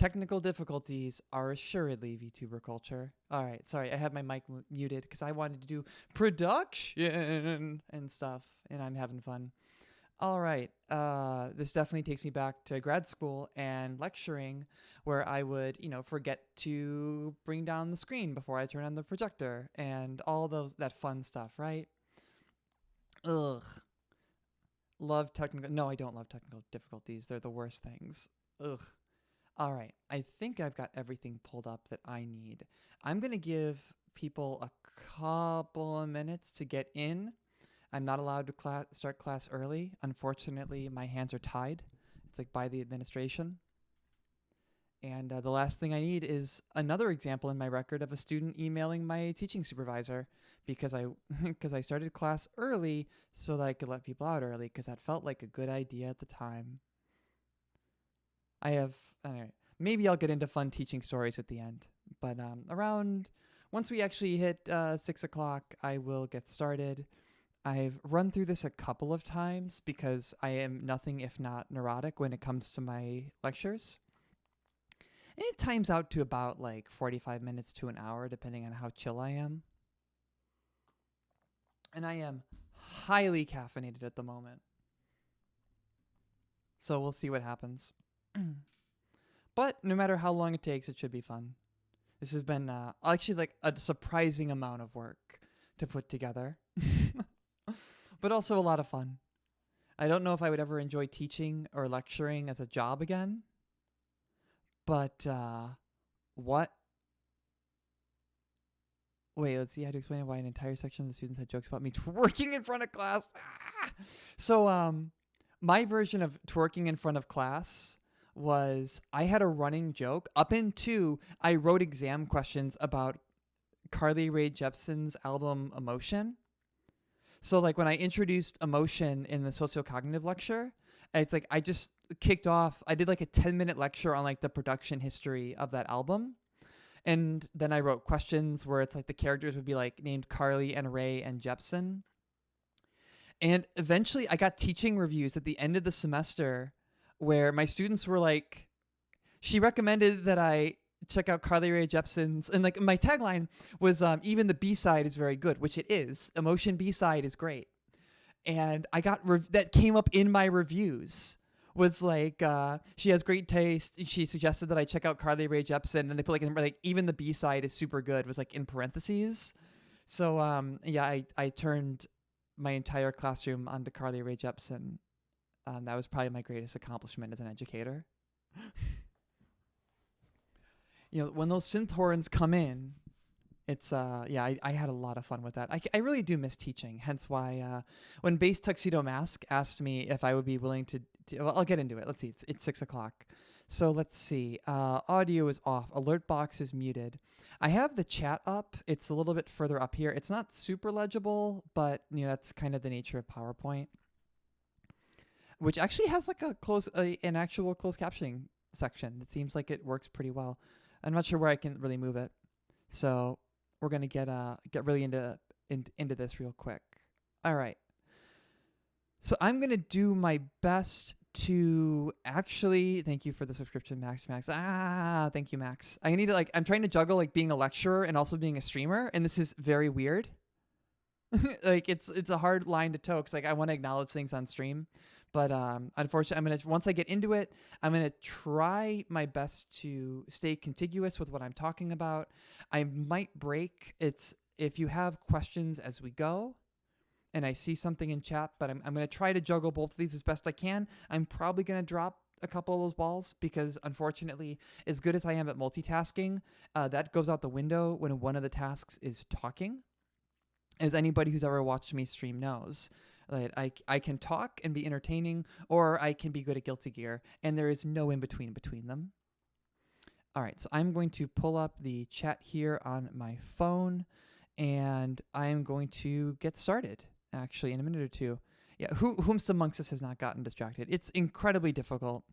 Technical difficulties are assuredly VTuber culture. All right, sorry, I had my mic muted because I wanted to do production and stuff, and I'm having fun. All right, this definitely takes me back to grad school and lecturing, where I would, forget to bring down the screen before I turn on the projector and all that fun stuff, right? Ugh, love technical. No, I don't love technical difficulties. They're the worst things. Ugh. All right, I think I've got everything pulled up that I need. I'm going to give people a couple of minutes to get in. I'm not allowed to start class early. Unfortunately, my hands are tied. It's like by the administration. And the last thing I need is another example in my record of a student emailing my teaching supervisor because I because I started class early so that I could let people out early because that felt like a good idea at the time. I have anyway. Maybe I'll get into fun teaching stories at the end, but around once we actually hit 6 o'clock, I will get started. I've run through this a couple of times because I am nothing if not neurotic when it comes to my lectures. And it times out to about like 45 minutes to an hour, depending on how chill I am. And I am highly caffeinated at the moment. So we'll see what happens. But no matter how long it takes, it should be fun. This has been actually like a surprising amount of work to put together, but also a lot of fun. I don't know if I would ever enjoy teaching or lecturing as a job again, but what? Wait, let's see how to explain why an entire section of the students had jokes about me twerking in front of class. Ah! So, my version of twerking in front of class was I had a running joke up into I wrote exam questions about Carly Rae Jepsen's album Emotion. So like when I introduced emotion in the sociocognitive lecture, it's like I just kicked off. I did like a 10-minute lecture on like the production history of that album. And then I wrote questions where it's like the characters would be like named Carly and Ray and Jepsen. And eventually I got teaching reviews at the end of the semester where my students were like, she recommended that I check out Carly Rae Jepsen's, and like my tagline was even the B-side is very good, which it is. Emotion B-side is great. And I got that came up in my reviews was like she has great taste. She suggested that I check out Carly Rae Jepsen, and they put like even the B-side is super good was like in parentheses. So yeah, I turned my entire classroom onto Carly Rae Jepsen. That was probably my greatest accomplishment as an educator. When those synth horns come in, it's yeah, I had a lot of fun with that. I really do miss teaching. Hence why when Bass Tuxedo Mask asked me if I would be willing to well, I'll get into it. Let's see. It's 6 o'clock. So let's see. Audio is off. Alert box is muted. I have the chat up. It's a little bit further up here. It's not super legible, but that's kind of the nature of PowerPoint, which actually has like an actual closed captioning section. It seems like it works pretty well. I'm not sure where I can really move it. So we're gonna get really into this real quick. All right. So I'm gonna do my best to actually thank you for the subscription, Max. Thank you, Max. I'm trying to juggle like being a lecturer and also being a streamer, and this is very weird. Like it's a hard line to toe because like I want to acknowledge things on stream, but unfortunately once I get into it, I'm gonna try my best to stay contiguous with what I'm talking about. I might break. It's if you have questions as we go, and I see something in chat, but I'm gonna try to juggle both of these as best I can. I'm probably gonna drop a couple of those balls because unfortunately, as good as I am at multitasking, that goes out the window when one of the tasks is talking. As anybody who's ever watched me stream knows, that I can talk and be entertaining, or I can be good at Guilty Gear, and there is no in between them. All right, so I'm going to pull up the chat here on my phone, and I'm going to get started, actually, in a minute or two. Yeah, whomst amongst us has not gotten distracted? It's incredibly difficult,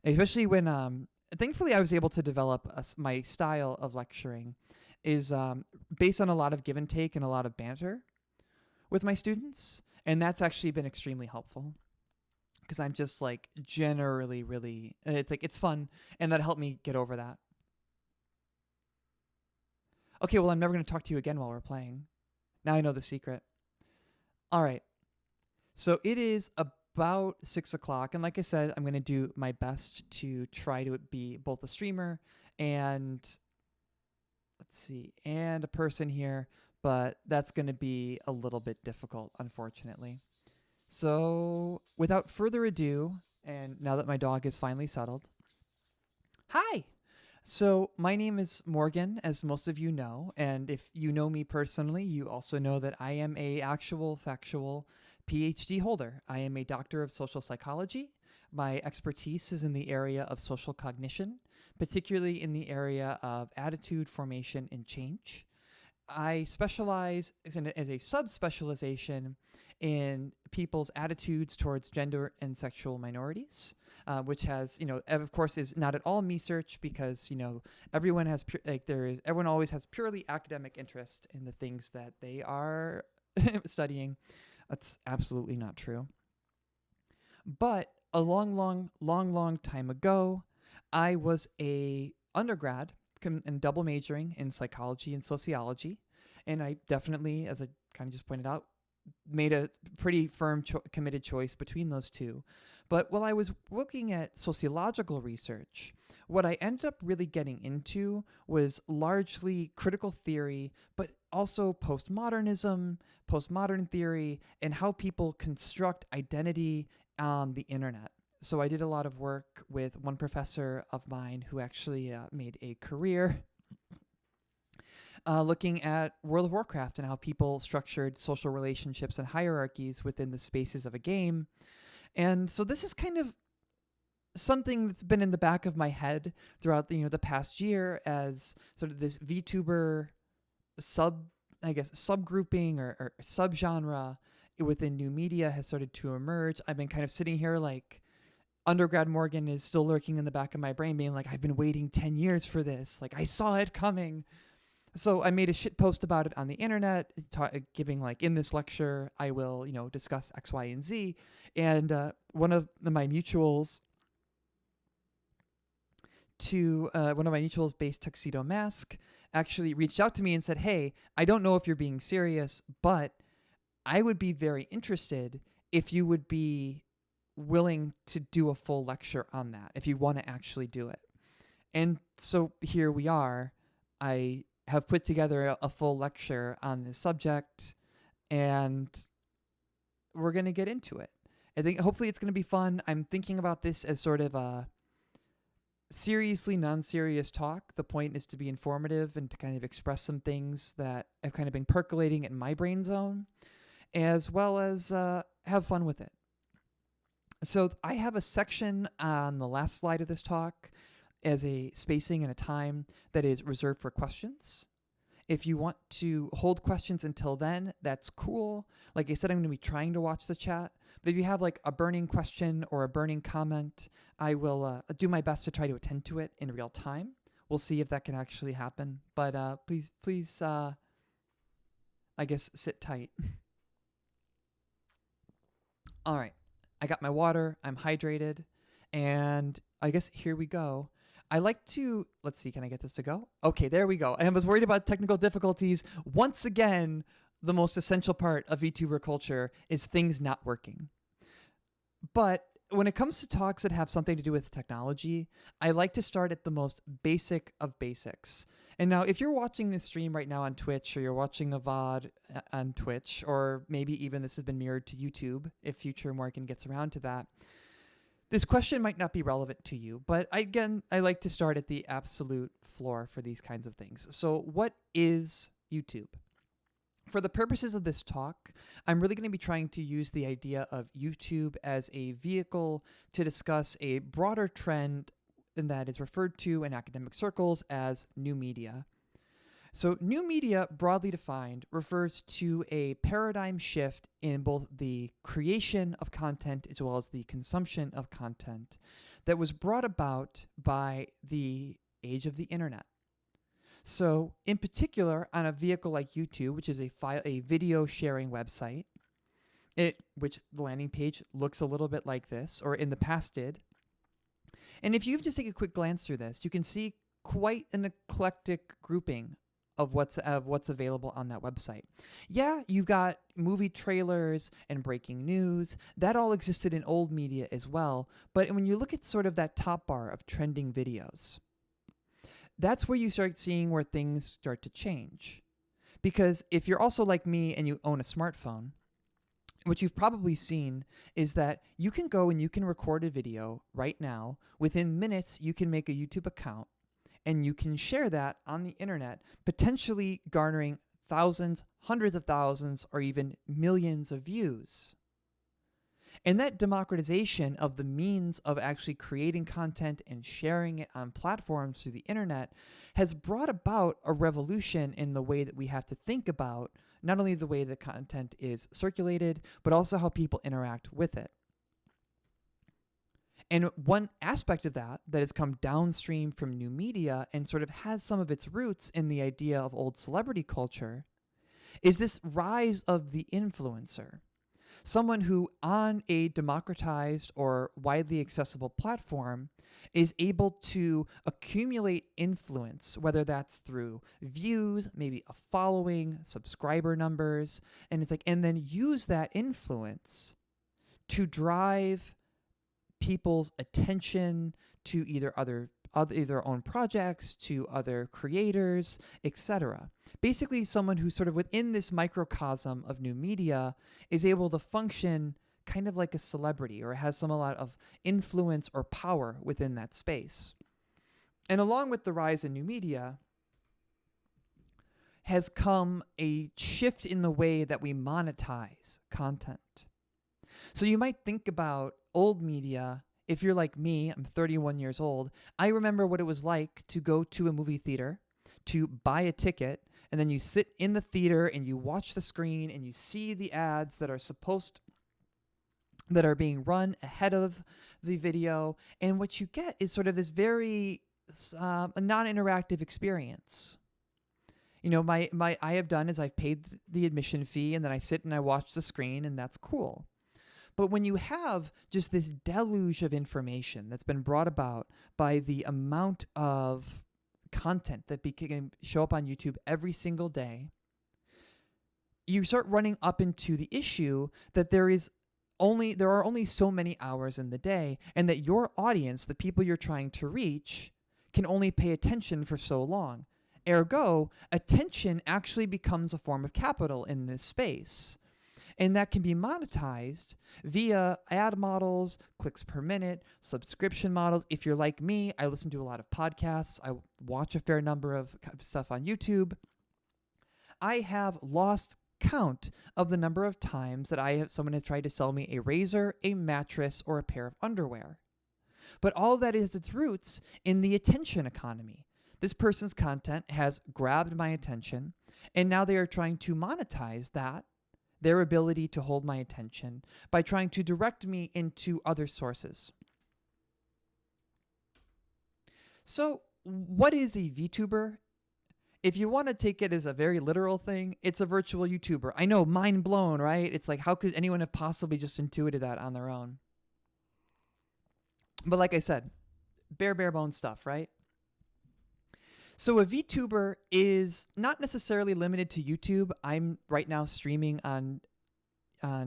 especially when, thankfully I was able to develop my style of lecturing is based on a lot of give and take and a lot of banter with my students. And that's actually been extremely helpful. because I'm just like generally really, it's like it's fun, and that helped me get over that. Okay, well, I'm never going to talk to you again while we're playing. Now I know the secret. All right. So it is about 6 o'clock. And like I said, I'm going to do my best to try to be both a streamer and, let's see, and a person here. But that's going to be a little bit difficult, unfortunately. So without further ado, and now that my dog is finally settled, hi. So, my name is Morgan, as most of you know, and if you know me personally, you also know that I am a actual factual PhD holder. I am a doctor of social psychology. My expertise is in the area of social cognition, particularly in the area of attitude formation and change. I specialize as a subspecialization in people's attitudes towards gender and sexual minorities, which has, of course, is not at all research because, everyone has everyone always has purely academic interest in the things that they are studying. That's absolutely not true. But a long time ago, I was a undergrad and double majoring in psychology and sociology. And I definitely, as I kind of just pointed out, made a pretty firm, committed choice between those two. But while I was looking at sociological research, what I ended up really getting into was largely critical theory, but also postmodern theory, and how people construct identity on the internet. So I did a lot of work with one professor of mine who actually made a career looking at World of Warcraft and how people structured social relationships and hierarchies within the spaces of a game. And so this is kind of something that's been in the back of my head throughout the past year as sort of this VTuber subgrouping or subgenre within new media has started to emerge. I've been kind of sitting here like undergrad Morgan is still lurking in the back of my brain being like, I've been waiting 10 years for this. Like I saw it coming. So I made a shit post about it on the internet, giving like, in this lecture, I will, discuss X, Y, and Z. And one of my mutuals based Tuxedo Mask actually reached out to me and said, hey, I don't know if you're being serious, but I would be very interested if you would be willing to do a full lecture on that, if you want to actually do it. And so here we are. I have put together a full lecture on this subject, and we're going to get into it. I think hopefully it's going to be fun. I'm thinking about this as sort of a seriously non-serious talk. The point is to be informative and to kind of express some things that have kind of been percolating in my brain zone, as well as have fun with it. So I have a section on the last slide of this talk as a spacing and a time that is reserved for questions. If you want to hold questions until then, that's cool. Like I said, I'm going to be trying to watch the chat. But if you have like a burning question or a burning comment, I will do my best to try to attend to it in real time. We'll see if that can actually happen. But please, I guess, sit tight. All right. I got my water. I'm hydrated. And I guess here we go. I like to, let's see, can I get this to go? Okay, there we go. I was worried about technical difficulties. Once again, the most essential part of VTuber culture is things not working. But when it comes to talks that have something to do with technology, I like to start at the most basic of basics. And now, if you're watching this stream right now on Twitch, or you're watching a VOD on Twitch, or maybe even this has been mirrored to YouTube, if future Morgan gets around to that, this question might not be relevant to you, but again, I like to start at the absolute floor for these kinds of things. So what is YouTube? For the purposes of this talk, I'm really going to be trying to use the idea of YouTube as a vehicle to discuss a broader trend that is referred to in academic circles as new media. So new media, broadly defined, refers to a paradigm shift in both the creation of content as well as the consumption of content that was brought about by the age of the internet. So in particular, on a vehicle like YouTube, which is a video sharing website, which the landing page looks a little bit like this, or in the past did. And if you just take a quick glance through this, you can see quite an eclectic grouping of what's available on that website. Yeah, you've got movie trailers and breaking news. That all existed in old media as well. But when you look at sort of that top bar of trending videos, that's where you start seeing where things start to change. Because if you're also like me and you own a smartphone, what you've probably seen is that you can go and you can record a video right now. Within minutes, you can make a YouTube account and you can share that on the internet, potentially garnering thousands, hundreds of thousands, or even millions of views. And that democratization of the means of actually creating content and sharing it on platforms through the internet has brought about a revolution in the way that we have to think about not only the way the content is circulated, but also how people interact with it. And one aspect of that has come downstream from new media and sort of has some of its roots in the idea of old celebrity culture is this rise of the influencer. Someone who on a democratized or widely accessible platform is able to accumulate influence, whether that's through views, maybe a following, subscriber numbers, and then use that influence to drive people's attention to either their own projects, to other creators, etc. Basically, someone who's sort of within this microcosm of new media is able to function kind of like a celebrity or has a lot of influence or power within that space. And along with the rise in new media has come a shift in the way that we monetize content. So you might think about old media. If you're like me, I'm 31 years old, I remember what it was like to go to a movie theater, to buy a ticket, and then you sit in the theater and you watch the screen and you see the ads that are being run ahead of the video. And what you get is sort of this very non-interactive experience. You know, I have done is I've paid the admission fee and then I sit and I watch the screen and that's cool. But when you have just this deluge of information that's been brought about by the amount of content that can show up on YouTube every single day, you start running up into the issue that there are only so many hours in the day, and that your audience, the people you're trying to reach, can only pay attention for so long. Ergo, attention actually becomes a form of capital in this space. And that can be monetized via ad models, clicks per minute, subscription models. If you're like me, I listen to a lot of podcasts. I watch a fair number of stuff on YouTube. I have lost count of the number of times that someone has tried to sell me a razor, a mattress, or a pair of underwear. But all that is its roots in the attention economy. This person's content has grabbed my attention, and now they are trying to monetize their ability to hold my attention by trying to direct me into other sources. So, what is a VTuber? If you want to take it as a very literal thing, it's a virtual YouTuber. I know, mind blown, right? It's like, how could anyone have possibly just intuited that on their own? But like I said, bare bones stuff, right? So a VTuber is not necessarily limited to YouTube. I'm right now streaming on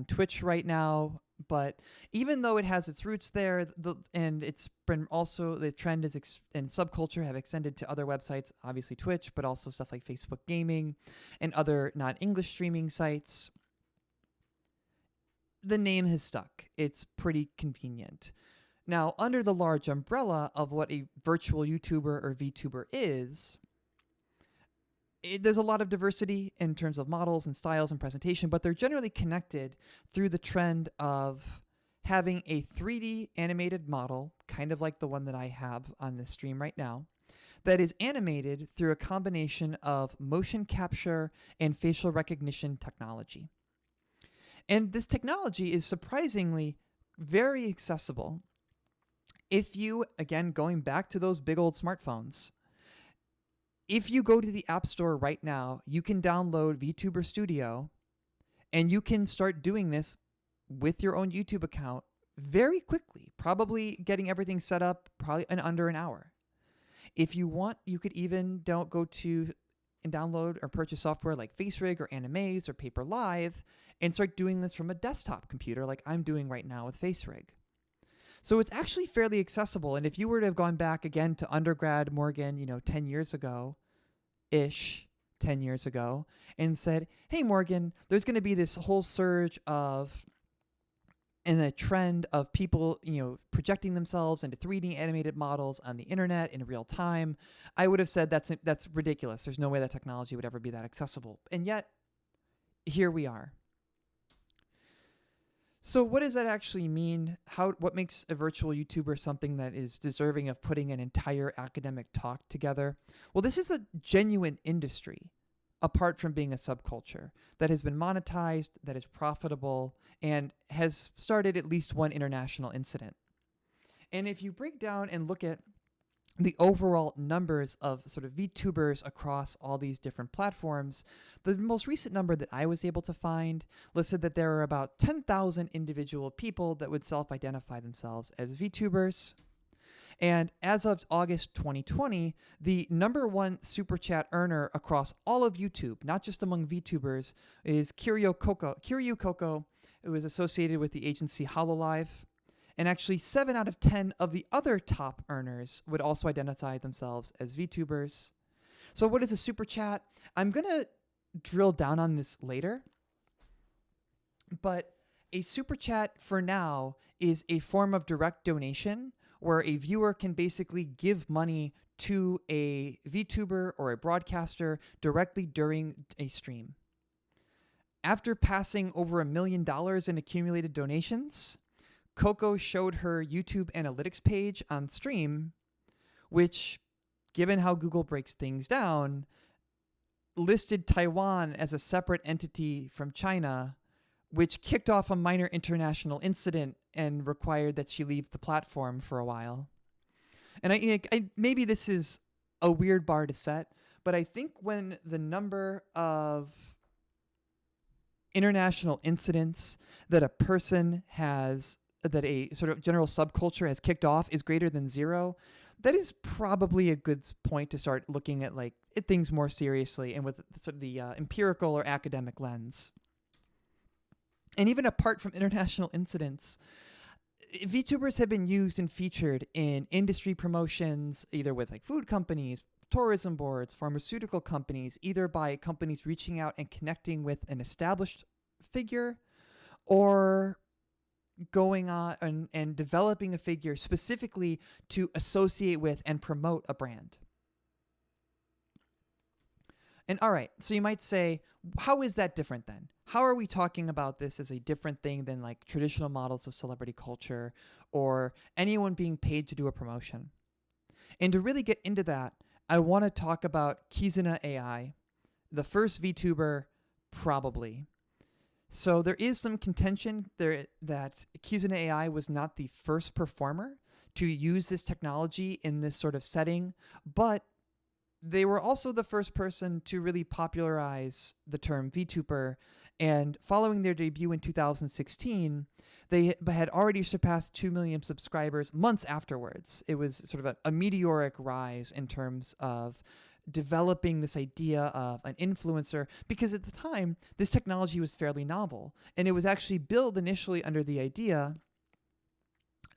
Twitch right now, but even though it has its roots there, and it's been also the trend and subculture have extended to other websites, obviously Twitch, but also stuff like Facebook Gaming and other non-English streaming sites. The name has stuck. It's pretty convenient. Now, under the large umbrella of what a virtual YouTuber or VTuber is, there's a lot of diversity in terms of models and styles and presentation, but they're generally connected through the trend of having a 3D animated model, kind of like the one that I have on this stream right now, that is animated through a combination of motion capture and facial recognition technology. And this technology is surprisingly very accessible. If you, again, going back to those big old smartphones, if you go to the App Store right now, you can download VTuber Studio and you can start doing this with your own YouTube account very quickly, probably getting everything set up probably in under an hour. If you want, you could even don't go to and download or purchase software like FaceRig or Animaze or Paper Live and start doing this from a desktop computer like I'm doing right now with FaceRig. So it's actually fairly accessible. And if you were to have gone back again to undergrad Morgan, 10 years ago, 10 years ago, and said, hey, Morgan, there's going to be this whole surge of and a trend of people, projecting themselves into 3D animated models on the internet in real time, I would have said that's ridiculous. There's no way that technology would ever be that accessible. And yet, here we are. So what does that actually mean? What makes a virtual YouTuber something that is deserving of putting an entire academic talk together? Well, this is a genuine industry, apart from being a subculture, that has been monetized, that is profitable, and has started at least one international incident. And if you break down and look at the overall numbers of sort of VTubers across all these different platforms, the most recent number that I was able to find listed that there are about 10,000 individual people that would self-identify themselves as VTubers. And as of August 2020, the number one super chat earner across all of YouTube, not just among VTubers, is Kiryu Coco, who is associated with the agency HoloLive. And actually 7 out of 10 of the other top earners would also identify themselves as VTubers. So what is a super chat? I'm going to drill down on this later. But a super chat for now is a form of direct donation where a viewer can basically give money to a VTuber or a broadcaster directly during a stream. After passing over $1 million in accumulated donations, Coco showed her YouTube analytics page on stream, which, given how Google breaks things down, listed Taiwan as a separate entity from China, which kicked off a minor international incident and required that she leave the platform for a while. And I maybe this is a weird bar to set, but I think when the number of international incidents that a person has, that a sort of general subculture has kicked off is greater than 0, that is probably a good point to start looking at things more seriously and with sort of the empirical or academic lens. And even apart from international incidents, VTubers have been used and featured in industry promotions, either with food companies, tourism boards, pharmaceutical companies, either by companies reaching out and connecting with an established figure, or going on and developing a figure specifically to associate with and promote a brand. And all right, so you might say, how is that different then? How are we talking about this as a different thing than traditional models of celebrity culture or anyone being paid to do a promotion? And to really get into that, I want to talk about Kizuna AI, the first VTuber, probably. So there is some contention there that Kizuna AI was not the first performer to use this technology in this sort of setting, but they were also the first person to really popularize the term VTuber. And following their debut in 2016, they had already surpassed 2 million subscribers months afterwards. It was sort of a meteoric rise in terms of developing this idea of an influencer, because at the time, this technology was fairly novel. And it was actually built initially under the idea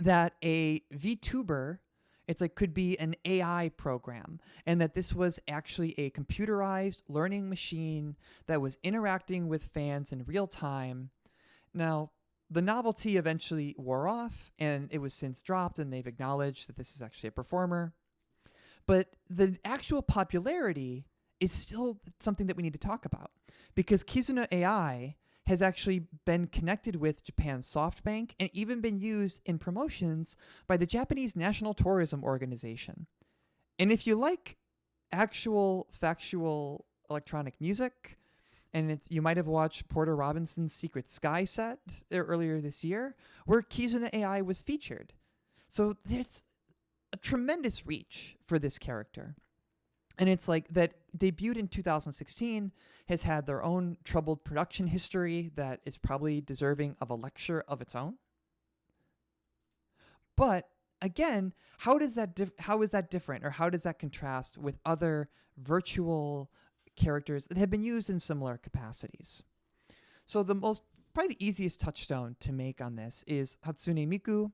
that a VTuber, could be an AI program, and that this was actually a computerized learning machine that was interacting with fans in real time. Now, the novelty eventually wore off, and it was since dropped, and they've acknowledged that this is actually a performer. But the actual popularity is still something that we need to talk about, because Kizuna AI has actually been connected with Japan's SoftBank and even been used in promotions by the Japanese National Tourism Organization. And if you like actual factual electronic music, and you might have watched Porter Robinson's Secret Sky set earlier this year, where Kizuna AI was featured. So there's a tremendous reach for this character. And it's like that debuted in 2016, has had their own troubled production history that is probably deserving of a lecture of its own. But again, how is that different, or how does that contrast with other virtual characters that have been used in similar capacities? So probably the easiest touchstone to make on this is Hatsune Miku.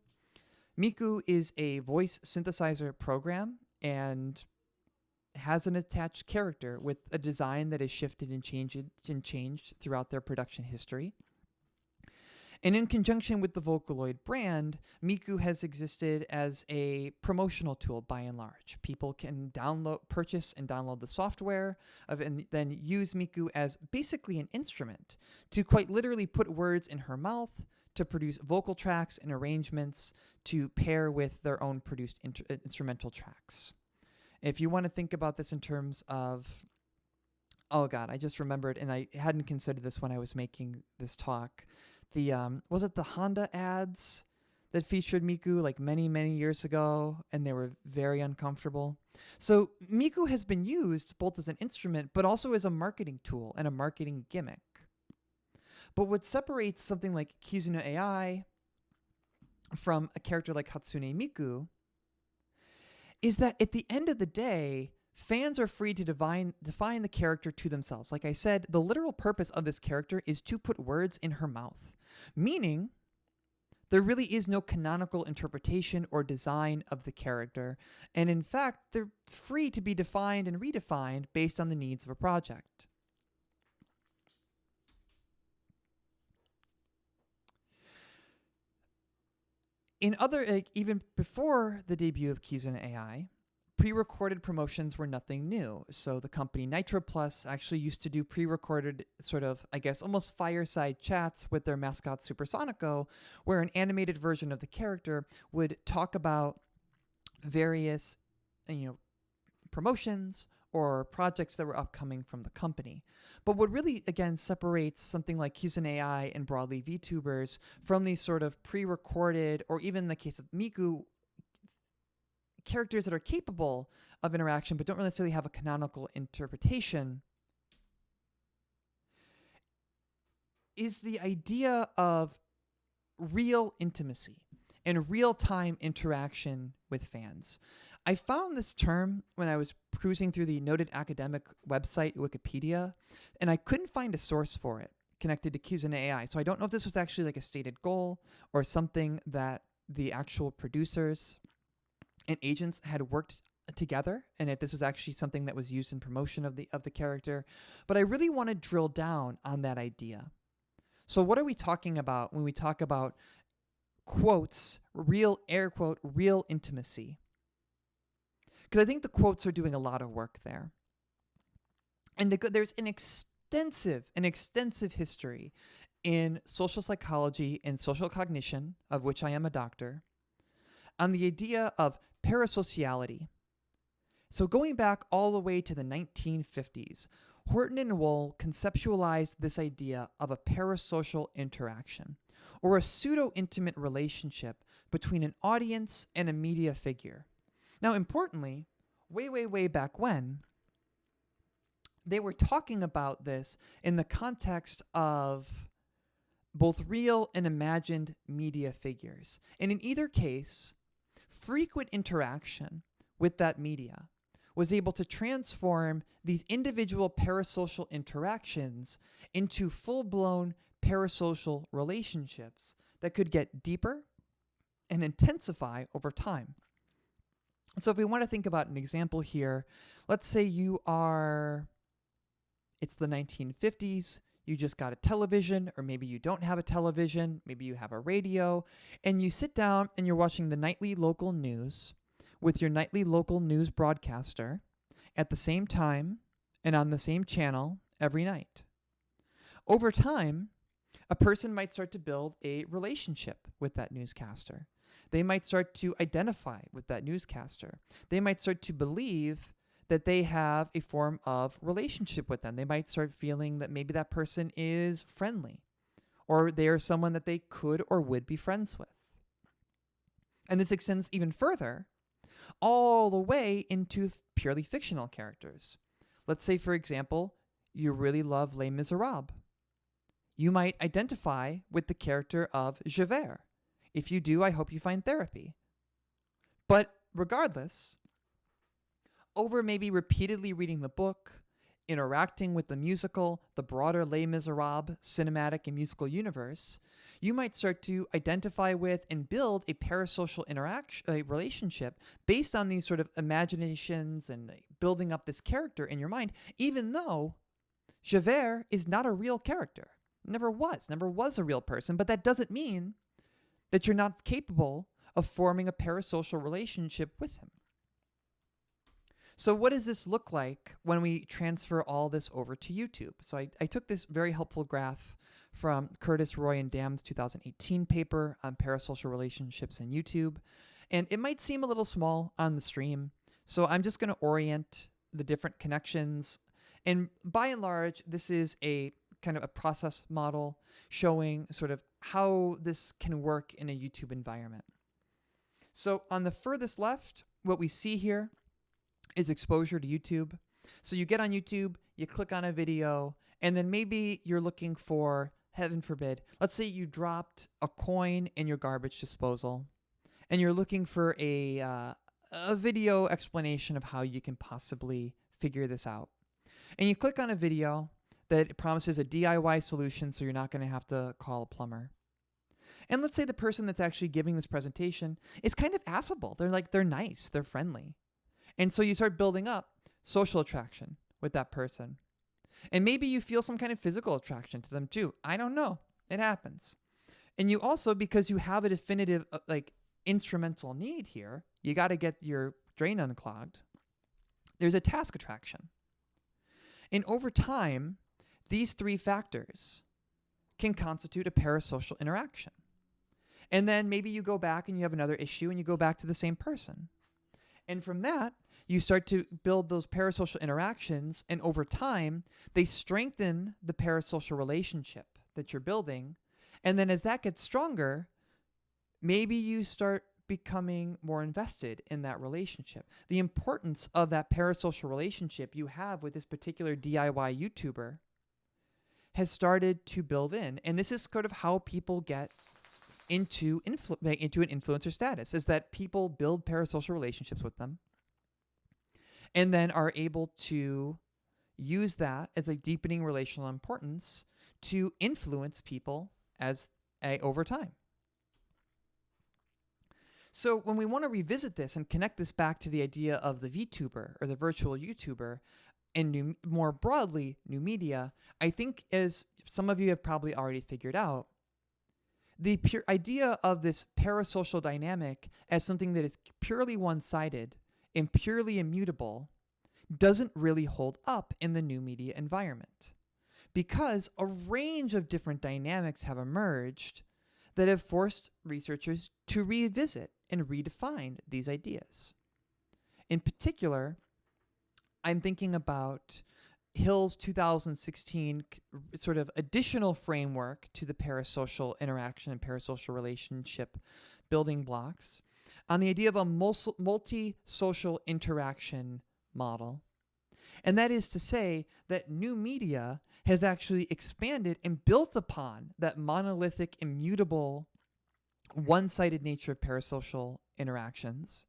Miku is a voice synthesizer program and has an attached character with a design that is shifted and changed throughout their production history. And in conjunction with the Vocaloid brand, Miku has existed as a promotional tool by and large. People can purchase and download the software and then use Miku as basically an instrument to quite literally put words in her mouth, to produce vocal tracks and arrangements to pair with their own produced instrumental tracks. If you want to think about this in terms of, oh God, I just remembered, and I hadn't considered this when I was making this talk. Was it the Honda ads that featured Miku like many, many years ago, and they were very uncomfortable? So Miku has been used both as an instrument, but also as a marketing tool and a marketing gimmick. But what separates something like Kizuna AI from a character like Hatsune Miku is that at the end of the day, fans are free to define the character to themselves. Like I said, the literal purpose of this character is to put words in her mouth, meaning there really is no canonical interpretation or design of the character. And in fact, they're free to be defined and redefined based on the needs of a project. Even before the debut of Kizuna AI, pre-recorded promotions were nothing new. So the company Nitro Plus actually used to do pre-recorded sort of, I guess, almost fireside chats with their mascot Supersonico, where an animated version of the character would talk about various, promotions or projects that were upcoming from the company. But what really, again, separates something like Kizuna AI and broadly VTubers from these sort of pre-recorded, or even in the case of Miku, characters that are capable of interaction but don't necessarily have a canonical interpretation, is the idea of real intimacy and real-time interaction with fans. I found this term when I was cruising through the noted academic website Wikipedia, and I couldn't find a source for it connected to Kizuna AI. So I don't know if this was actually like a stated goal or something that the actual producers and agents had worked together, and if this was actually something that was used in promotion of the character. But I really want to drill down on that idea. So what are we talking about when we talk about quotes, real air quote, real intimacy? Because I think the quotes are doing a lot of work there. And there's an extensive history in social psychology and social cognition, of which I am a doctor, on the idea of parasociality. So going back all the way to the 1950s, Horton and Wohl conceptualized this idea of a parasocial interaction, or a pseudo-intimate relationship between an audience and a media figure. Now, importantly, way back when, they were talking about this in the context of both real and imagined media figures. And in either case, frequent interaction with that media was able to transform these individual parasocial interactions into full-blown parasocial relationships that could get deeper and intensify over time. So if we want to think about an example here, let's say it's the 1950s, you just got a television, or maybe you don't have a television, maybe you have a radio, and you sit down and you're watching the nightly local news with your nightly local news broadcaster at the same time and on the same channel every night. Over time, a person might start to build a relationship with that newscaster. They might start to identify with that newscaster. They might start to believe that they have a form of relationship with them. They might start feeling that maybe that person is friendly, or they are someone that they could or would be friends with. And this extends even further. all the way into purely fictional characters. Let's say, for example, you really love Les Miserables. You might identify with the character of Javert. If you do, I hope you find therapy. But regardless, over maybe repeatedly reading the book, interacting with the musical, the broader Les Miserables cinematic and musical universe, you might start to identify with and build a parasocial interaction, a relationship based on these sort of imaginations and building up this character in your mind, even though Javert is not a real character. Never was a real person, but that doesn't mean that you're not capable of forming a parasocial relationship with him. So what does this look like when we transfer all this over to YouTube? So I took this very helpful graph from Curtis, Roy, and Dam's 2018 paper on parasocial relationships in YouTube. And it might seem a little small on the stream. So I'm just going to orient the different connections. And by and large, this is a kind of a process model showing sort of how this can work in a YouTube environment. So on the furthest left, what we see here is exposure to YouTube. So you get on YouTube, you click on a video, and then maybe you're looking for, heaven forbid, let's say you dropped a coin in your garbage disposal, and you're looking for a video explanation of how you can possibly figure this out. And you click on a video that promises a DIY solution so you're not going to have to call a plumber. And let's say the person that's actually giving this presentation is kind of affable. They're nice, they're friendly. And so you start building up social attraction with that person. And maybe you feel some kind of physical attraction to them too. I don't know. It happens. And you also, because you have a definitive instrumental need here, you got to get your drain unclogged. There's a task attraction. And over time, these three factors can constitute a parasocial interaction. And then maybe you go back and you have another issue and you go back to the same person. And from that, you start to build those parasocial interactions, and over time, they strengthen the parasocial relationship that you're building. And then as that gets stronger, maybe you start becoming more invested in that relationship. The importance of that parasocial relationship you have with this particular DIY YouTuber has started to build in. And this is sort of how people get into an influencer status, is that people build parasocial relationships with them and then are able to use that as a deepening relational importance to influence people over time. So when we want to revisit this and connect this back to the idea of the VTuber or the virtual YouTuber and more broadly, new media, I think, as some of you have probably already figured out, the pure idea of this parasocial dynamic as something that is purely one-sided and purely immutable doesn't really hold up in the new media environment, because a range of different dynamics have emerged that have forced researchers to revisit and redefine these ideas. In particular, I'm thinking about Hill's 2016 sort of additional framework to the parasocial interaction and parasocial relationship building blocks on the idea of a multi-social interaction model. And that is to say that new media has actually expanded and built upon that monolithic, immutable, one-sided nature of parasocial interactions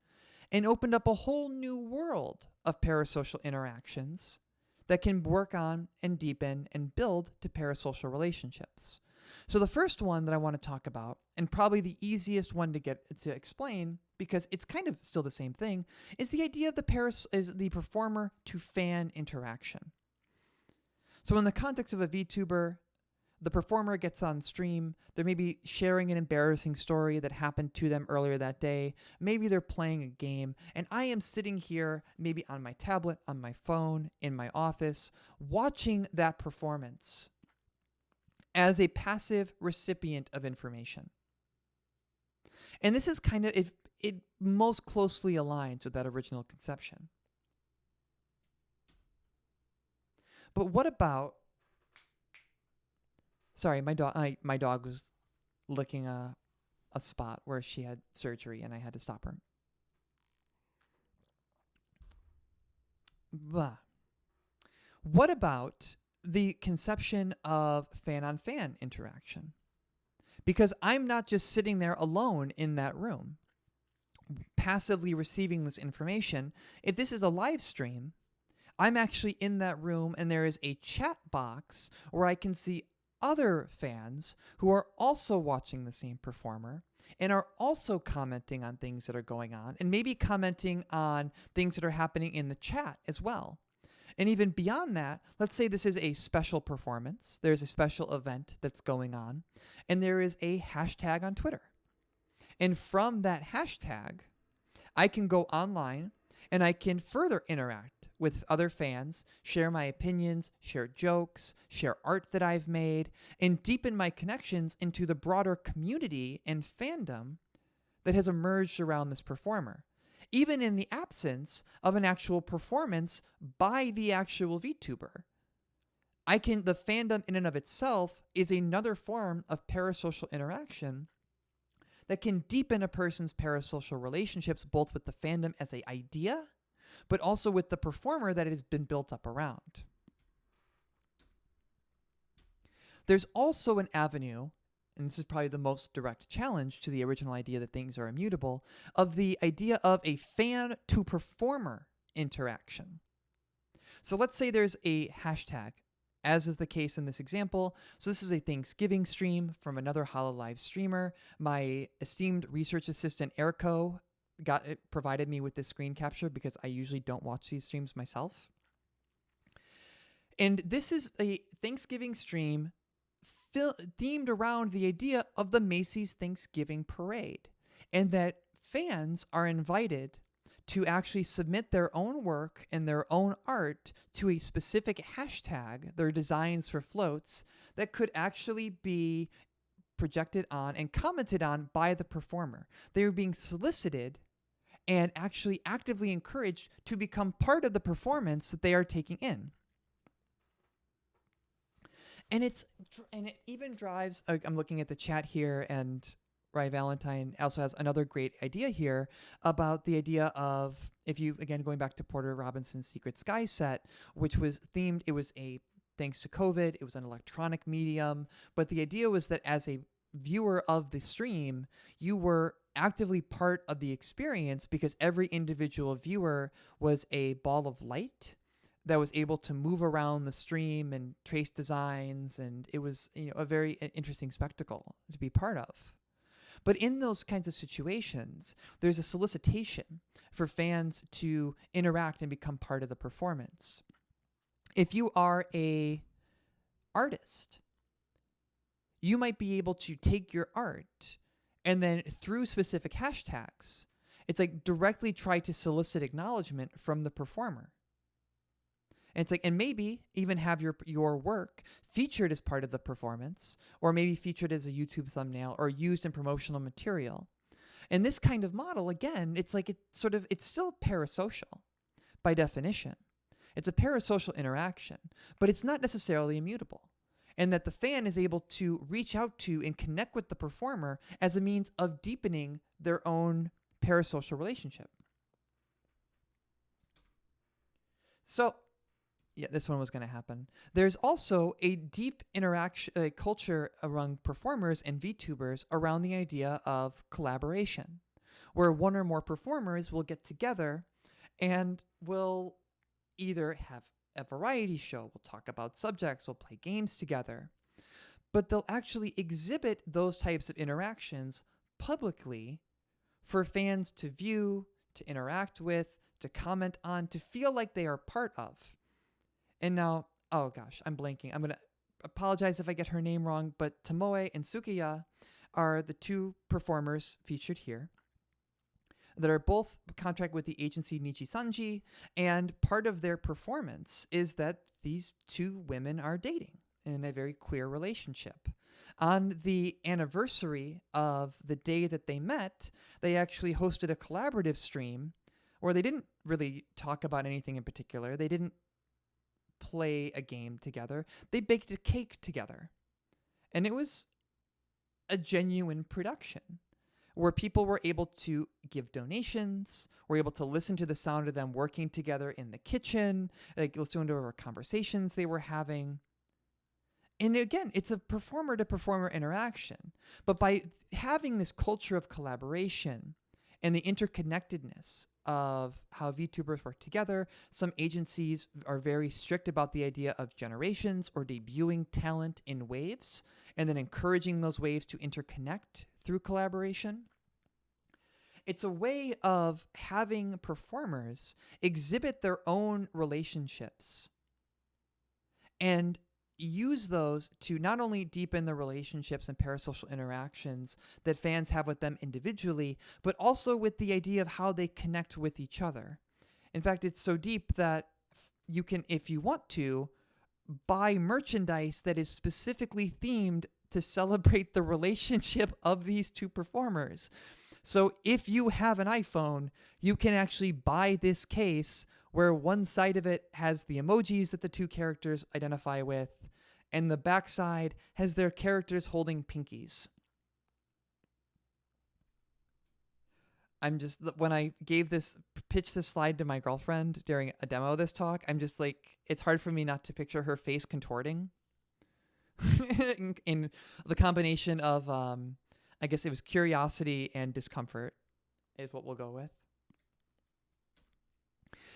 and opened up a whole new world of parasocial interactions that can work on and deepen and build to parasocial relationships. So the first one that I want to talk about, and probably the easiest one to explain, because it's kind of still the same thing, is the idea of the performer to fan interaction. So in the context of a VTuber, the performer gets on stream, they're maybe sharing an embarrassing story that happened to them earlier that day. Maybe they're playing a game, and I am sitting here maybe on my tablet, on my phone, in my office, watching that performance as a passive recipient of information. And this is kind of, it most closely aligns with that original conception. But what about, sorry, my dog was licking a spot where she had surgery and I had to stop her. Blah. What about the conception of fan-on-fan interaction? Because I'm not just sitting there alone in that room, passively receiving this information. If this is a live stream, I'm actually in that room and there is a chat box where I can see other fans who are also watching the same performer and are also commenting on things that are going on and maybe commenting on things that are happening in the chat as well. And even beyond that, let's say this is a special performance, there's a special event that's going on, and there is a hashtag on Twitter. And from that hashtag, I can go online and I can further interact with other fans, share my opinions, share jokes, share art that I've made, and deepen my connections into the broader community and fandom that has emerged around this performer, even in the absence of an actual performance by the actual VTuber. The fandom in and of itself is another form of parasocial interaction that can deepen a person's parasocial relationships, both with the fandom as an idea, but also with the performer that it has been built up around. There's also an avenue, and this is probably the most direct challenge to the original idea that things are immutable, of the idea of a fan to performer interaction. So let's say there's a hashtag, as is the case in this example. So this is a Thanksgiving stream from another HoloLive streamer. My esteemed research assistant, Erico, provided me with this screen capture because I usually don't watch these streams myself. And this is a Thanksgiving stream themed around the idea of the Macy's Thanksgiving Parade, and that fans are invited to actually submit their own work and their own art to a specific hashtag, their designs for floats, that could actually be projected on and commented on by the performer. They are being solicited and actually actively encouraged to become part of the performance that they are taking in. And it even drives, I'm looking at the chat here, and Rye Valentine also has another great idea here about the idea of, if you, again, going back to Porter Robinson's Secret Sky set, which was themed, it was thanks to COVID, it was an electronic medium, but the idea was that as a viewer of the stream, you were actively part of the experience because every individual viewer was a ball of light that was able to move around the stream and trace designs, and it was a very interesting spectacle to be part of. But in those kinds of situations, there's a solicitation for fans to interact and become part of the performance. If you are a artist, you might be able to take your art and then through specific hashtags, it's like directly try to solicit acknowledgement from the performer. And it's like, and maybe even have your work featured as part of the performance, or maybe featured as a YouTube thumbnail or used in promotional material. And this kind of model, again, it's like it's still parasocial by definition. It's a parasocial interaction, but it's not necessarily immutable. And that the fan is able to reach out to and connect with the performer as a means of deepening their own parasocial relationship. So, yeah, this one was going to happen. There's also a deep interaction culture among performers and VTubers around the idea of collaboration, where one or more performers will get together and will either have a variety show, we'll talk about subjects, we'll play games together, but they'll actually exhibit those types of interactions publicly for fans to view, to interact with, to comment on, to feel like they are part of. And now, oh gosh, I'm blanking. I'm going to apologize if I get her name wrong, but Tomoe and Sukiya are the two performers featured here that are both contract with the agency Nichi Sanji, and part of their performance is that these two women are dating in a very queer relationship. On the anniversary of the day that they met, they actually hosted a collaborative stream where they didn't really talk about anything in particular. They didn't play a game together. They baked a cake together. And it was a genuine production where people were able to give donations, were able to listen to the sound of them working together in the kitchen, like listen to our conversations they were having. And again, it's a performer to performer interaction. But by having this culture of collaboration and the interconnectedness of how VTubers work together, some agencies are very strict about the idea of generations or debuting talent in waves and then encouraging those waves to interconnect through collaboration. It's a way of having performers exhibit their own relationships and use those to not only deepen the relationships and parasocial interactions that fans have with them individually, but also with the idea of how they connect with each other. In fact, it's so deep that you can, if you want to, buy merchandise that is specifically themed to celebrate the relationship of these two performers. So if you have an iPhone, you can actually buy this case where one side of it has the emojis that the two characters identify with, and the backside has their characters holding pinkies. When I pitched this slide to my girlfriend during a demo of this talk, I'm just like, it's hard for me not to picture her face contorting in the combination of, I guess it was curiosity and discomfort is what we'll go with.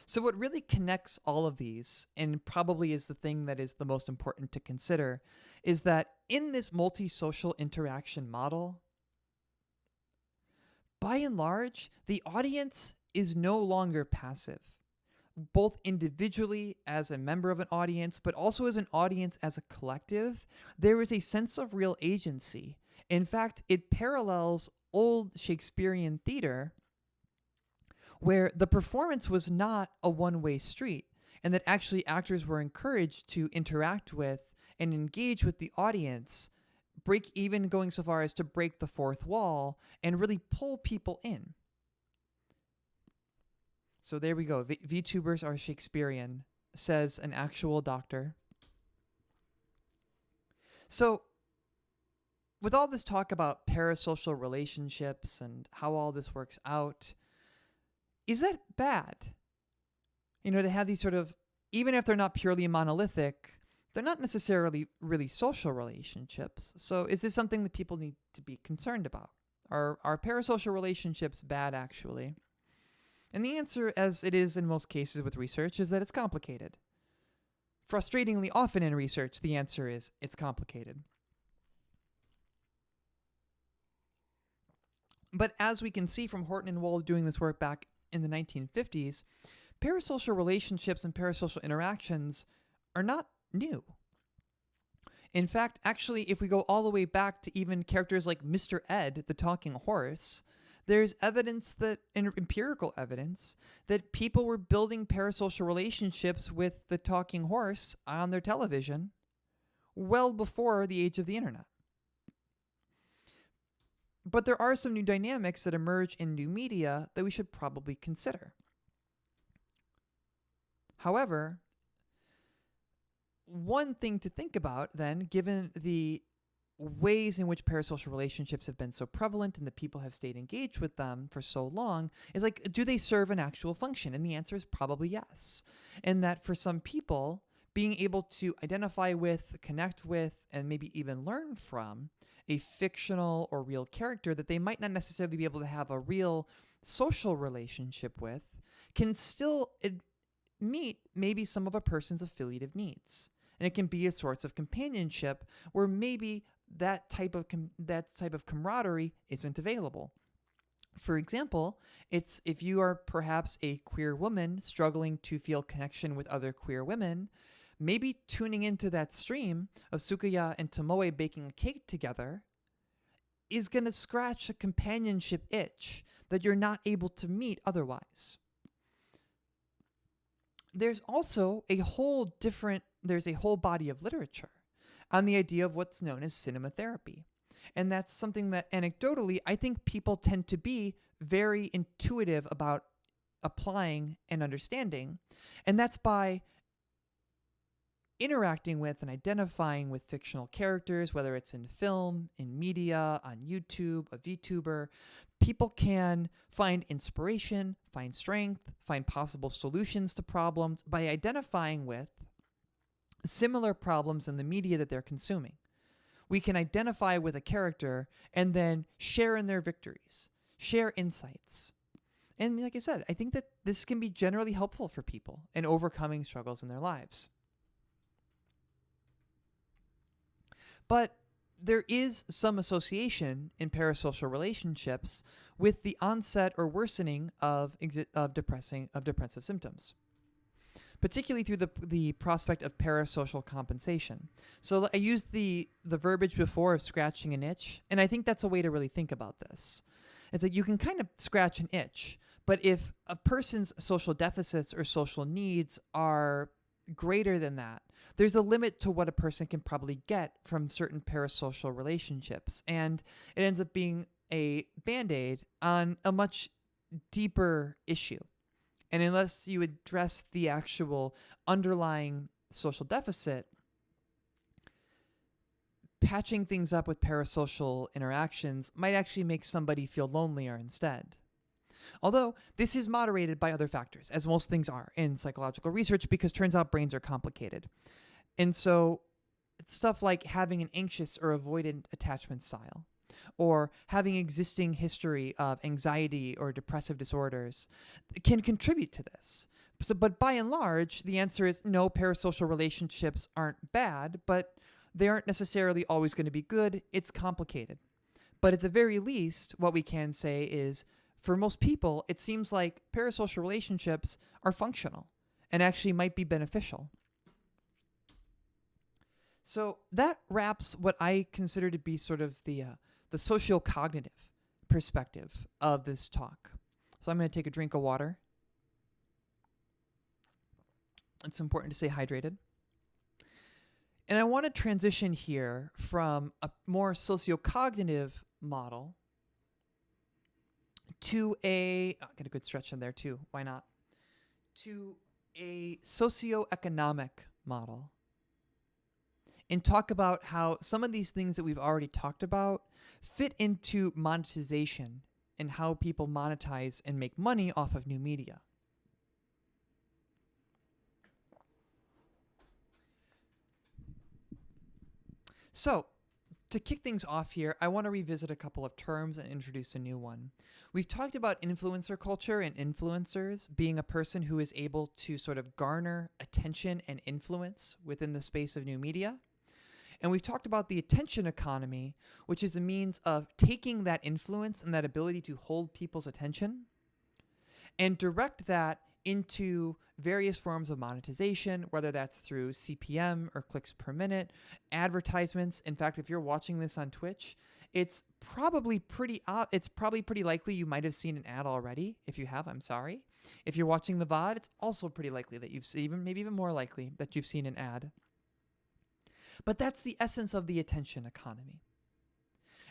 So what really connects all of these, and probably is the thing that is the most important to consider, is that in this multi-social interaction model, by and large, the audience is no longer passive, both individually as a member of an audience, but also as an audience as a collective. There is a sense of real agency. In fact, it parallels old Shakespearean theater, where the performance was not a one-way street, and that actually actors were encouraged to interact with and engage with the audience, even going so far as to break the fourth wall and really pull people in. So there we go. VTubers are Shakespearean, says an actual doctor. So with all this talk about parasocial relationships and how all this works out, is that bad? To have these sort of, even if they're not purely monolithic, they're not necessarily really social relationships. So is this something that people need to be concerned about? Are parasocial relationships bad, actually? And the answer, as it is in most cases with research, is that it's complicated. Frustratingly often in research, the answer is it's complicated. But as we can see from Horton and Wohl doing this work back in the 1950s, parasocial relationships and parasocial interactions are not new. In fact, actually, if we go all the way back to even characters like Mr. Ed, the talking horse, there's evidence empirical evidence, that people were building parasocial relationships with the talking horse on their television well before the age of the internet. But there are some new dynamics that emerge in new media that we should probably consider. However, one thing to think about then, given the ways in which parasocial relationships have been so prevalent and that people have stayed engaged with them for so long, is like, do they serve an actual function? And the answer is probably yes. And that for some people, being able to identify with, connect with, and maybe even learn from a fictional or real character that they might not necessarily be able to have a real social relationship with can still meet maybe some of a person's affiliative needs. And it can be a source of companionship where maybe that type of camaraderie isn't available. For example, it's if you are perhaps a queer woman struggling to feel connection with other queer women, maybe tuning into that stream of Sukaya and Tomoe baking a cake together is going to scratch a companionship itch that you're not able to meet otherwise. There's also a whole body of literature on the idea of what's known as cinema therapy. And that's something that anecdotally, I think people tend to be very intuitive about applying and understanding. And that's by interacting with and identifying with fictional characters, whether it's in film, in media, on YouTube, a VTuber, people can find inspiration, find strength, find possible solutions to problems by identifying with similar problems in the media that they're consuming. We can identify with a character and then share in their victories, share insights. And like I said, I think that this can be generally helpful for people in overcoming struggles in their lives. But there is some association in parasocial relationships with the onset or worsening of depressive symptoms, particularly through the prospect of parasocial compensation. So I used the verbiage before of scratching an itch, and I think that's a way to really think about this. It's like you can kind of scratch an itch, but if a person's social deficits or social needs are greater than that, there's a limit to what a person can probably get from certain parasocial relationships. And it ends up being a band-aid on a much deeper issue. And unless you address the actual underlying social deficit, patching things up with parasocial interactions might actually make somebody feel lonelier instead. Although this is moderated by other factors, as most things are in psychological research, because turns out brains are complicated. And so it's stuff like having an anxious or avoidant attachment style, or having existing history of anxiety or depressive disorders can contribute to this. So, but by and large, the answer is no, parasocial relationships aren't bad, but they aren't necessarily always going to be good. It's complicated. But at the very least, what we can say is, for most people, it seems like parasocial relationships are functional and actually might be beneficial. So that wraps what I consider to be sort of the sociocognitive perspective of this talk. So I'm going to take a drink of water. It's important to stay hydrated. And I want to transition here from a more sociocognitive model to get a good stretch in there too. Why not? To a socioeconomic model. And talk about how some of these things that we've already talked about fit into monetization and how people monetize and make money off of new media. So, to kick things off here, I want to revisit a couple of terms and introduce a new one. We've talked about influencer culture and influencers being a person who is able to sort of garner attention and influence within the space of new media. And we've talked about the attention economy, which is a means of taking that influence and that ability to hold people's attention and direct that into various forms of monetization, whether that's through CPM or clicks per minute, advertisements. In fact, if you're watching this on Twitch, it's probably pretty likely you might have seen an ad already. If you have, I'm sorry. If you're watching the VOD, it's also pretty likely that you've seen, maybe even more likely that you've seen an ad. But that's the essence of the attention economy.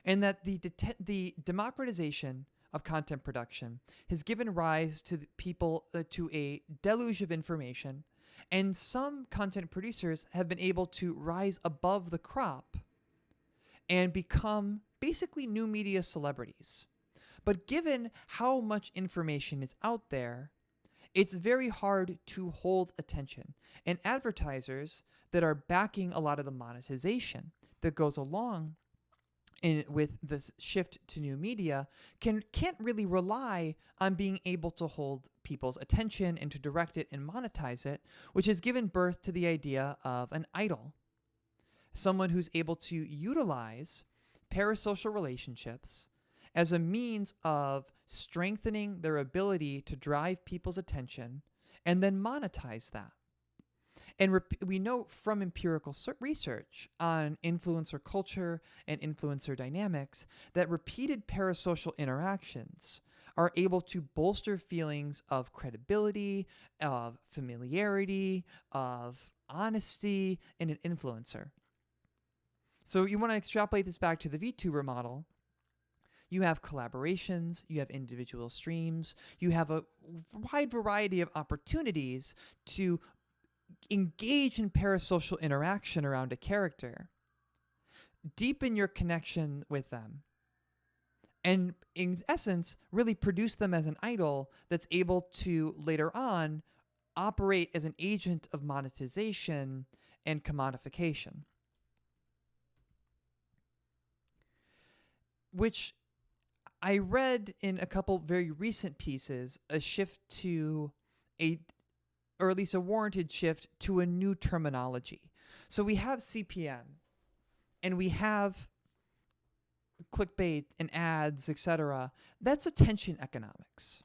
And that the democratization of content production has given rise to people to a deluge of information, and some content producers have been able to rise above the crop and become basically new media celebrities. But given how much information is out there, it's very hard to hold attention. And advertisers that are backing a lot of the monetization that goes along with the shift to new media can't really rely on being able to hold people's attention and to direct it and monetize it, which has given birth to the idea of an idol. Someone who's able to utilize parasocial relationships as a means of strengthening their ability to drive people's attention and then monetize that. And we know from empirical research on influencer culture and influencer dynamics that repeated parasocial interactions are able to bolster feelings of credibility, of familiarity, of honesty in an influencer. So you want to extrapolate this back to the VTuber model. You have collaborations, you have individual streams, you have a wide variety of opportunities to engage in parasocial interaction around a character, deepen your connection with them, and in essence really produce them as an idol that's able to later on operate as an agent of monetization and commodification, which I read in a couple very recent pieces a shift to a, or at least a warranted shift to a new terminology. So we have CPM and we have clickbait and ads, etc. That's attention economics.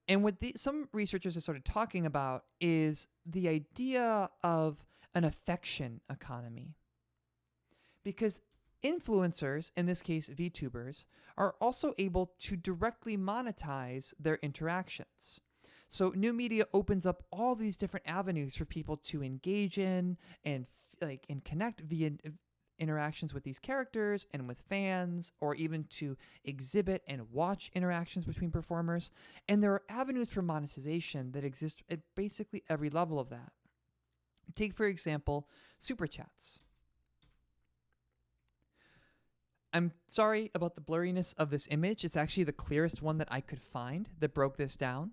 And what some researchers have started talking about is the idea of an affection economy. Because influencers, in this case VTubers, are also able to directly monetize their interactions. So new media opens up all these different avenues for people to engage in and and connect via interactions with these characters and with fans, or even to exhibit and watch interactions between performers. And there are avenues for monetization that exist at basically every level of that. Take, for example, super chats. I'm sorry about the blurriness of this image. It's actually the clearest one that I could find that broke this down.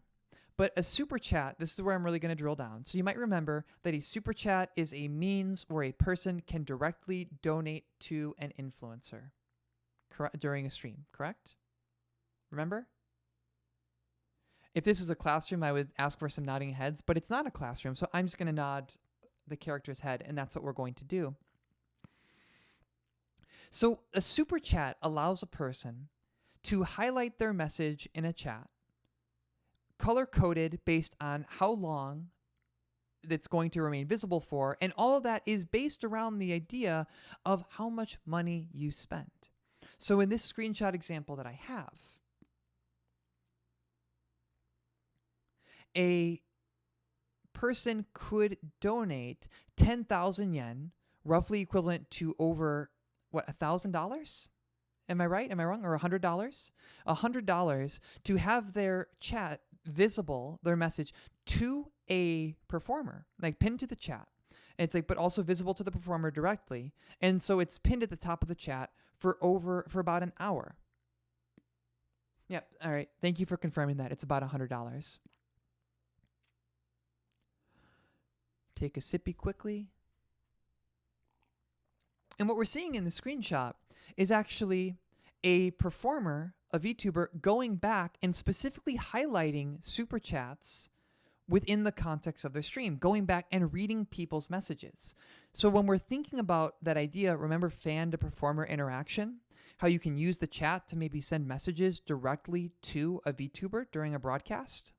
But a super chat, this is where I'm really going to drill down. So you might remember that a super chat is a means where a person can directly donate to an influencer during a stream, correct? Remember? If this was a classroom, I would ask for some nodding heads, but it's not a classroom, so I'm just going to nod the character's head, and that's what we're going to do. So a super chat allows a person to highlight their message in a chat, color-coded based on how long it's going to remain visible for, and all of that is based around the idea of how much money you spend. So in this screenshot example that I have, a person could donate 10,000 yen, roughly equivalent to over, $1,000? Am I right? Am I wrong? Or $100? $100 to have their chat visible, their message, to a performer, like pinned to the chat. And it's but also visible to the performer directly. And so it's pinned at the top of the chat for about an hour. Yep. All right. Thank you for confirming that. It's about $100. Take a sippy quickly. And what we're seeing in the screenshot is actually a performer, a VTuber, going back and specifically highlighting super chats within the context of their stream, going back and reading people's messages. So when we're thinking about that idea, remember fan to performer interaction, how you can use the chat to maybe send messages directly to a VTuber during a broadcast?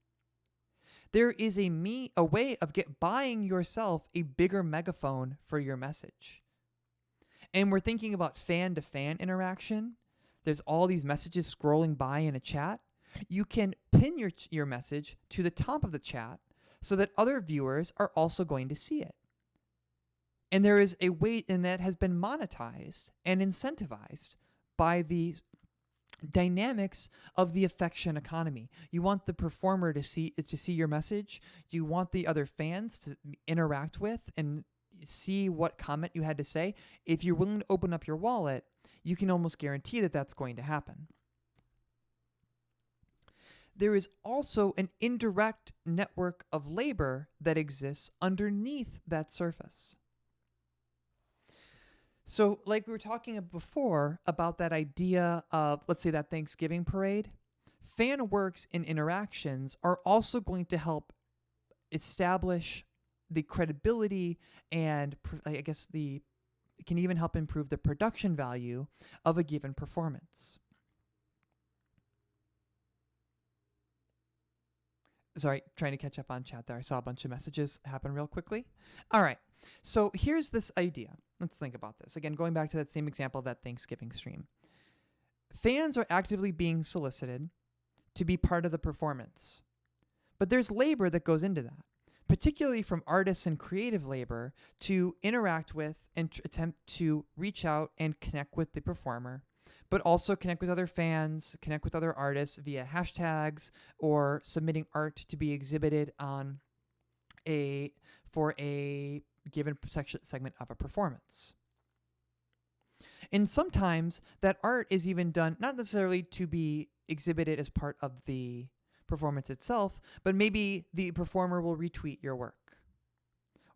There is a way of buying yourself a bigger megaphone for your message. And we're thinking about fan-to-fan interaction. There's all these messages scrolling by in a chat. You can pin your message to the top of the chat so that other viewers are also going to see it. And there is a way, and that has been monetized and incentivized by the dynamics of the affection economy. You want the performer to see your message. You want the other fans to interact with and see what comment you had to say. If you're willing to open up your wallet, you can almost guarantee that that's going to happen. There is also an indirect network of labor that exists underneath that surface. So like we were talking before about that idea of, let's say, that Thanksgiving parade, fan works and interactions are also going to help establish the credibility and I guess it can even help improve the production value of a given performance. Sorry, trying to catch up on chat there. I saw a bunch of messages happen real quickly. All right, so here's this idea. Let's think about this. Again, going back to that same example of that Thanksgiving stream. Fans are actively being solicited to be part of the performance, but there's labor that goes into that, particularly from artists and creative labor to interact with and attempt to reach out and connect with the performer, but also connect with other fans, connect with other artists via hashtags or submitting art to be exhibited on for a given segment of a performance. And sometimes that art is even done not necessarily to be exhibited as part of the performance itself, but maybe the performer will retweet your work.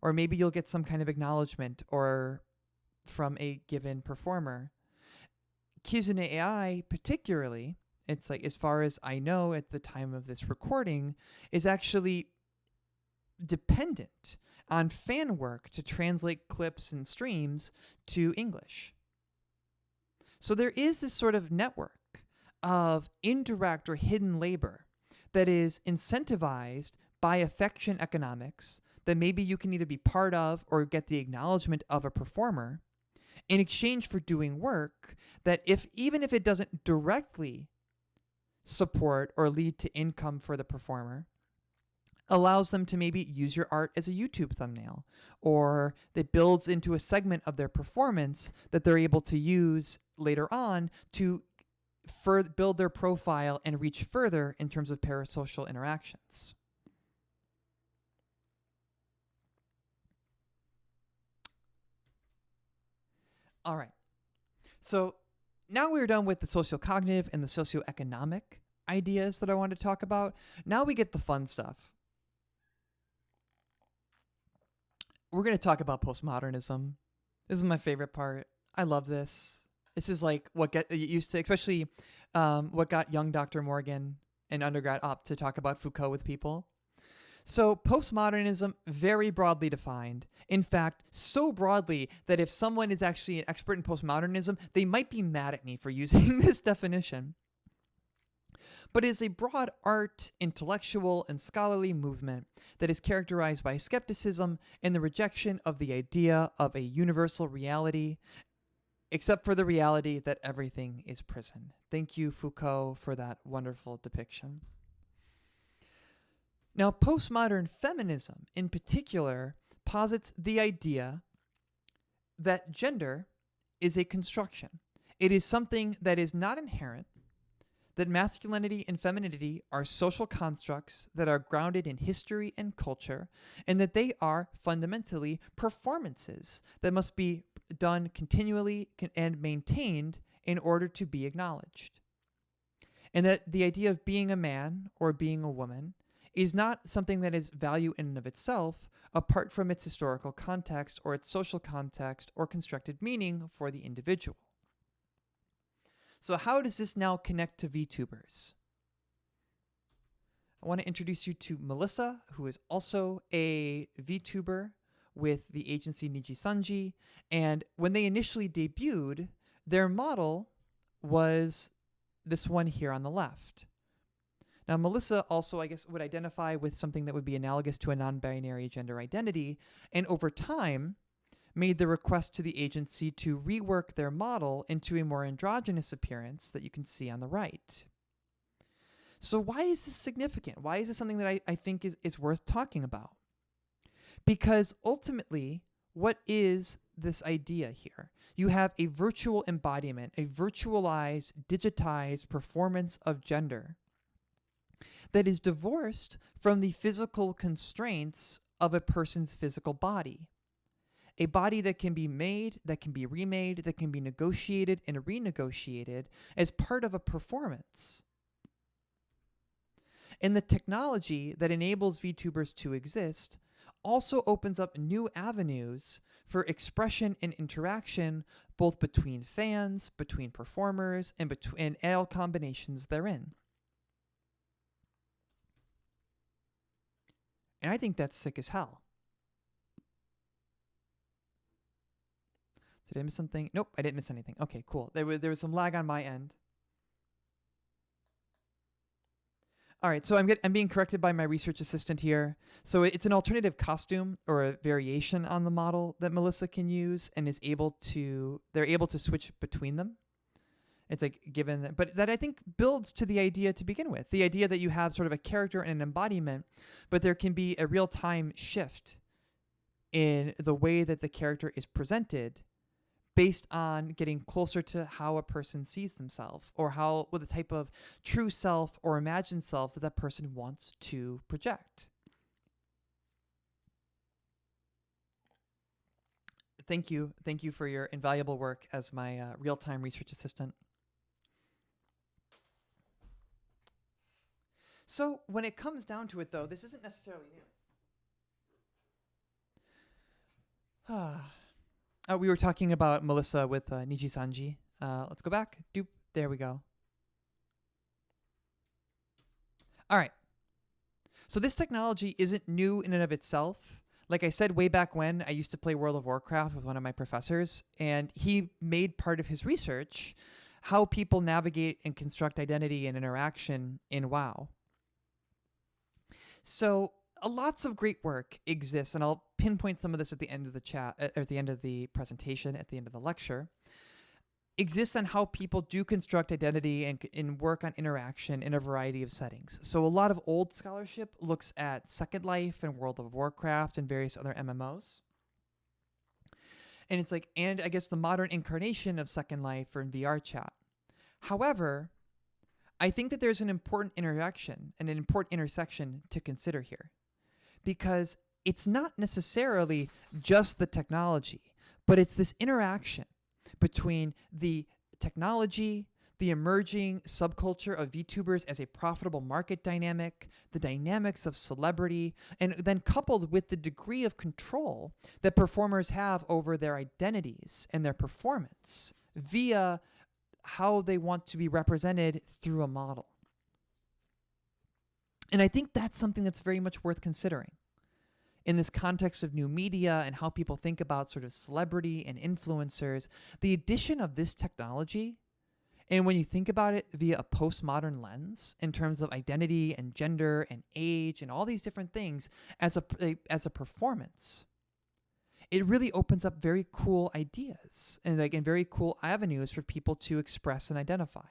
Or maybe you'll get some kind of acknowledgement or from a given performer. Kizune AI particularly, it's like, as far as I know at the time of this recording, is actually dependent on fan work to translate clips and streams to English. So there is this sort of network of indirect or hidden labor that is incentivized by affection economics that maybe you can either be part of or get the acknowledgement of a performer in exchange for doing work that, even if it doesn't directly support or lead to income for the performer, allows them to maybe use your art as a YouTube thumbnail, or that builds into a segment of their performance that they're able to use later on to build their profile and reach further in terms of parasocial interactions. All right. So now we're done with the sociocognitive and the socioeconomic ideas that I wanted to talk about. Now we get the fun stuff. We're going to talk about postmodernism. This is my favorite part. I love this. This is like what get used to, especially what got young Dr. Morgan in undergrad up to talk about Foucault with people. So postmodernism, very broadly defined. In fact, so broadly that if someone is actually an expert in postmodernism, they might be mad at me for using this definition. But it is a broad art, intellectual, and scholarly movement that is characterized by skepticism and the rejection of the idea of a universal reality, except for the reality that everything is prison. Thank you, Foucault, for that wonderful depiction. Now, postmodern feminism, in particular, posits the idea that gender is a construction. It is something that is not inherent, that masculinity and femininity are social constructs that are grounded in history and culture, and that they are fundamentally performances that must be done continually and maintained in order to be acknowledged. And that the idea of being a man or being a woman is not something that is value in and of itself, apart from its historical context or its social context or constructed meaning for the individual. So how does this now connect to VTubers? I want to introduce you to Melissa, who is also a VTuber with the agency Niji Sanji. And when they initially debuted, their model was this one here on the left. Now, Melissa also, I guess, would identify with something that would be analogous to a non-binary gender identity, and over time made the request to the agency to rework their model into a more androgynous appearance that you can see on the right. So why is this significant? Why is this something that I think is worth talking about? Because ultimately, what is this idea here? You have a virtual embodiment, a virtualized, digitized performance of gender that is divorced from the physical constraints of a person's physical body. A body that can be made, that can be remade, that can be negotiated and renegotiated as part of a performance. And the technology that enables VTubers to exist also opens up new avenues for expression and interaction, both between fans, between performers, and all combinations therein. And I think that's sick as hell. Did I miss something? Nope, I didn't miss anything. Okay, cool. There was some lag on my end. All right, so I'm being corrected by my research assistant here. So it's an alternative costume or a variation on the model that Melissa can use and they're able to switch between them. It's like given that, but that I think builds to the idea to begin with, the idea that you have sort of a character and an embodiment, but there can be a real-time shift in the way that the character is presented based on getting closer to how a person sees themselves, or what the type of true self or imagined self that person wants to project. Thank you. Thank you for your invaluable work as my real-time research assistant. So when it comes down to it, though, this isn't necessarily new. We were talking about Melissa with Niji Sanji. Let's go back. Doop. There we go. All right. So this technology isn't new in and of itself. Like I said way back when, I used to play World of Warcraft with one of my professors, and he made part of his research how people navigate and construct identity and interaction in WoW. So lots of great work exists, and I'll pinpoint some of this at the end of the chat, at the end of the presentation, at the end of the lecture. Exists on how people do construct identity and work on interaction in a variety of settings. So a lot of old scholarship looks at Second Life and World of Warcraft and various other MMOs. And it's like, and I guess the modern incarnation of Second Life or in VR chat. However, I think that there's an important interaction and an important intersection to consider here, because it's not necessarily just the technology, but it's this interaction between the technology, the emerging subculture of VTubers as a profitable market dynamic, the dynamics of celebrity, and then coupled with the degree of control that performers have over their identities and their performance via how they want to be represented through a model. And I think that's something that's very much worth considering in this context of new media and how people think about sort of celebrity and influencers. The addition of this technology, and when you think about it via a postmodern lens in terms of identity and gender and age and all these different things as a performance, it really opens up very cool ideas and very cool avenues for people to express and identify.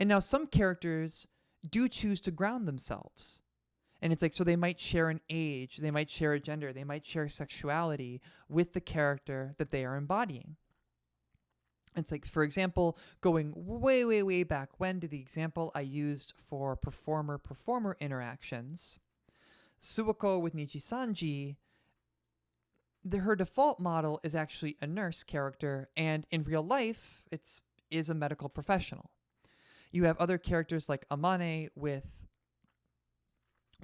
And now some characters do choose to ground themselves. And it's like, so they might share an age, they might share a gender, they might share sexuality with the character that they are embodying. It's like, for example, going way, way, way back when to the example I used for performer-performer interactions, Suwako with Niji Sanji, her default model is actually a nurse character, and in real life, is a medical professional. You have other characters like Amane with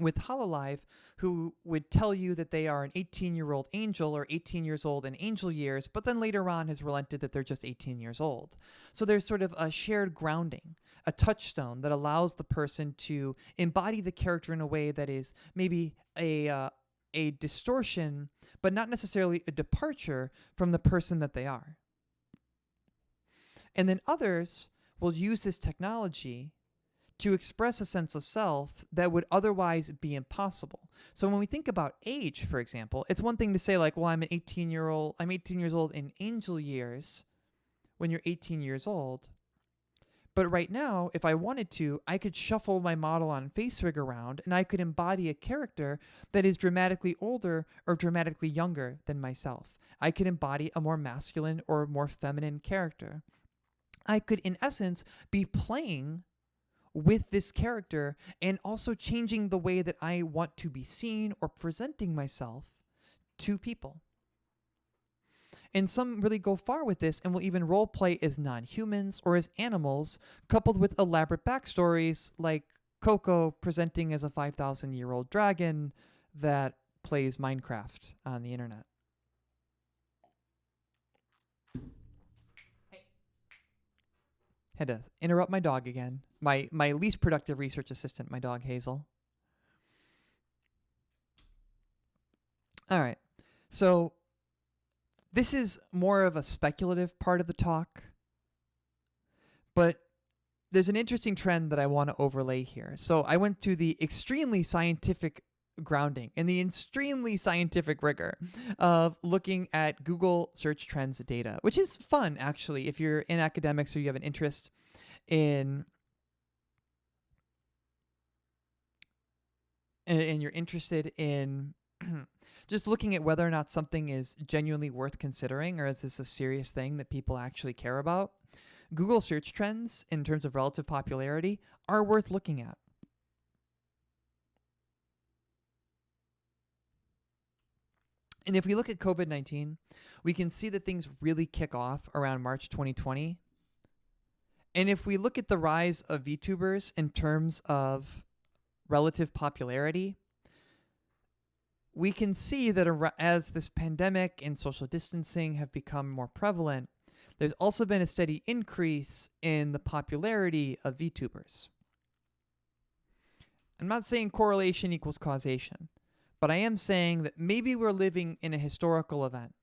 Hololive, who would tell you that they are an 18-year-old angel or 18 years old in angel years, but then later on has relented that they're just 18 years old. So there's sort of a shared grounding, a touchstone that allows the person to embody the character in a way that is maybe a distortion, but not necessarily a departure from the person that they are. And then others will use this technology to express a sense of self that would otherwise be impossible. So when we think about age, for example, it's one thing to say like, well, I'm 18 years old in angel years when you're 18 years old. But right now, if I wanted to, I could shuffle my model on FaceRig around and I could embody a character that is dramatically older or dramatically younger than myself. I could embody a more masculine or more feminine character. I could, in essence, be playing with this character and also changing the way that I want to be seen or presenting myself to people. And some really go far with this and will even role play as non-humans or as animals, coupled with elaborate backstories like Coco presenting as a 5,000-year-old dragon that plays Minecraft on the internet. Had to interrupt my dog again. My least productive research assistant, my dog Hazel. All right. So this is more of a speculative part of the talk, but there's an interesting trend that I want to overlay here. So I went to the extremely scientific grounding and the extremely scientific rigor of looking at Google search trends data, which is fun, actually, if you're in academics or you have an interest in and you're interested in just looking at whether or not something is genuinely worth considering, or is this a serious thing that people actually care about. Google search trends in terms of relative popularity are worth looking at. And if we look at COVID-19, we can see that things really kick off around March 2020. And if we look at the rise of VTubers in terms of relative popularity, we can see that as this pandemic and social distancing have become more prevalent, there's also been a steady increase in the popularity of VTubers. I'm not saying correlation equals causation, but I am saying that maybe we're living in a historical event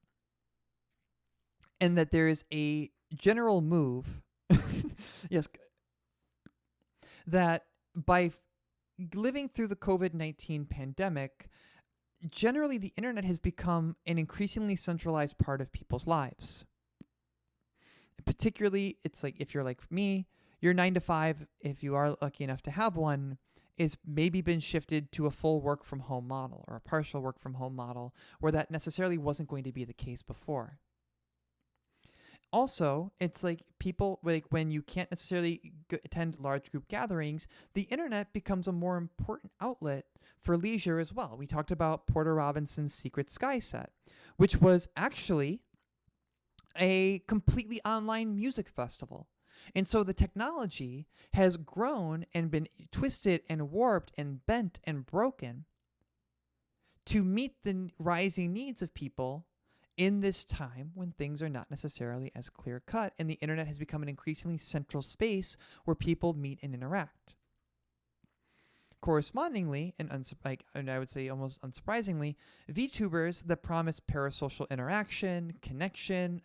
and that there is a general move, yes, that by living through the COVID-19 pandemic, generally the internet has become an increasingly centralized part of people's lives. Particularly, it's like if you're like me, your 9 to 5, if you are lucky enough to have one, is maybe been shifted to a full work from home model or a partial work from home model where that necessarily wasn't going to be the case before. Also, it's like people, like when you can't necessarily attend large group gatherings, the internet becomes a more important outlet for leisure as well. We talked about Porter Robinson's Secret Sky set, which was actually a completely online music festival. And so the technology has grown and been twisted and warped and bent and broken to meet the rising needs of people in this time when things are not necessarily as clear cut and the internet has become an increasingly central space where people meet and interact. Correspondingly, and I would say almost unsurprisingly, VTubers that promise parasocial interaction, connection,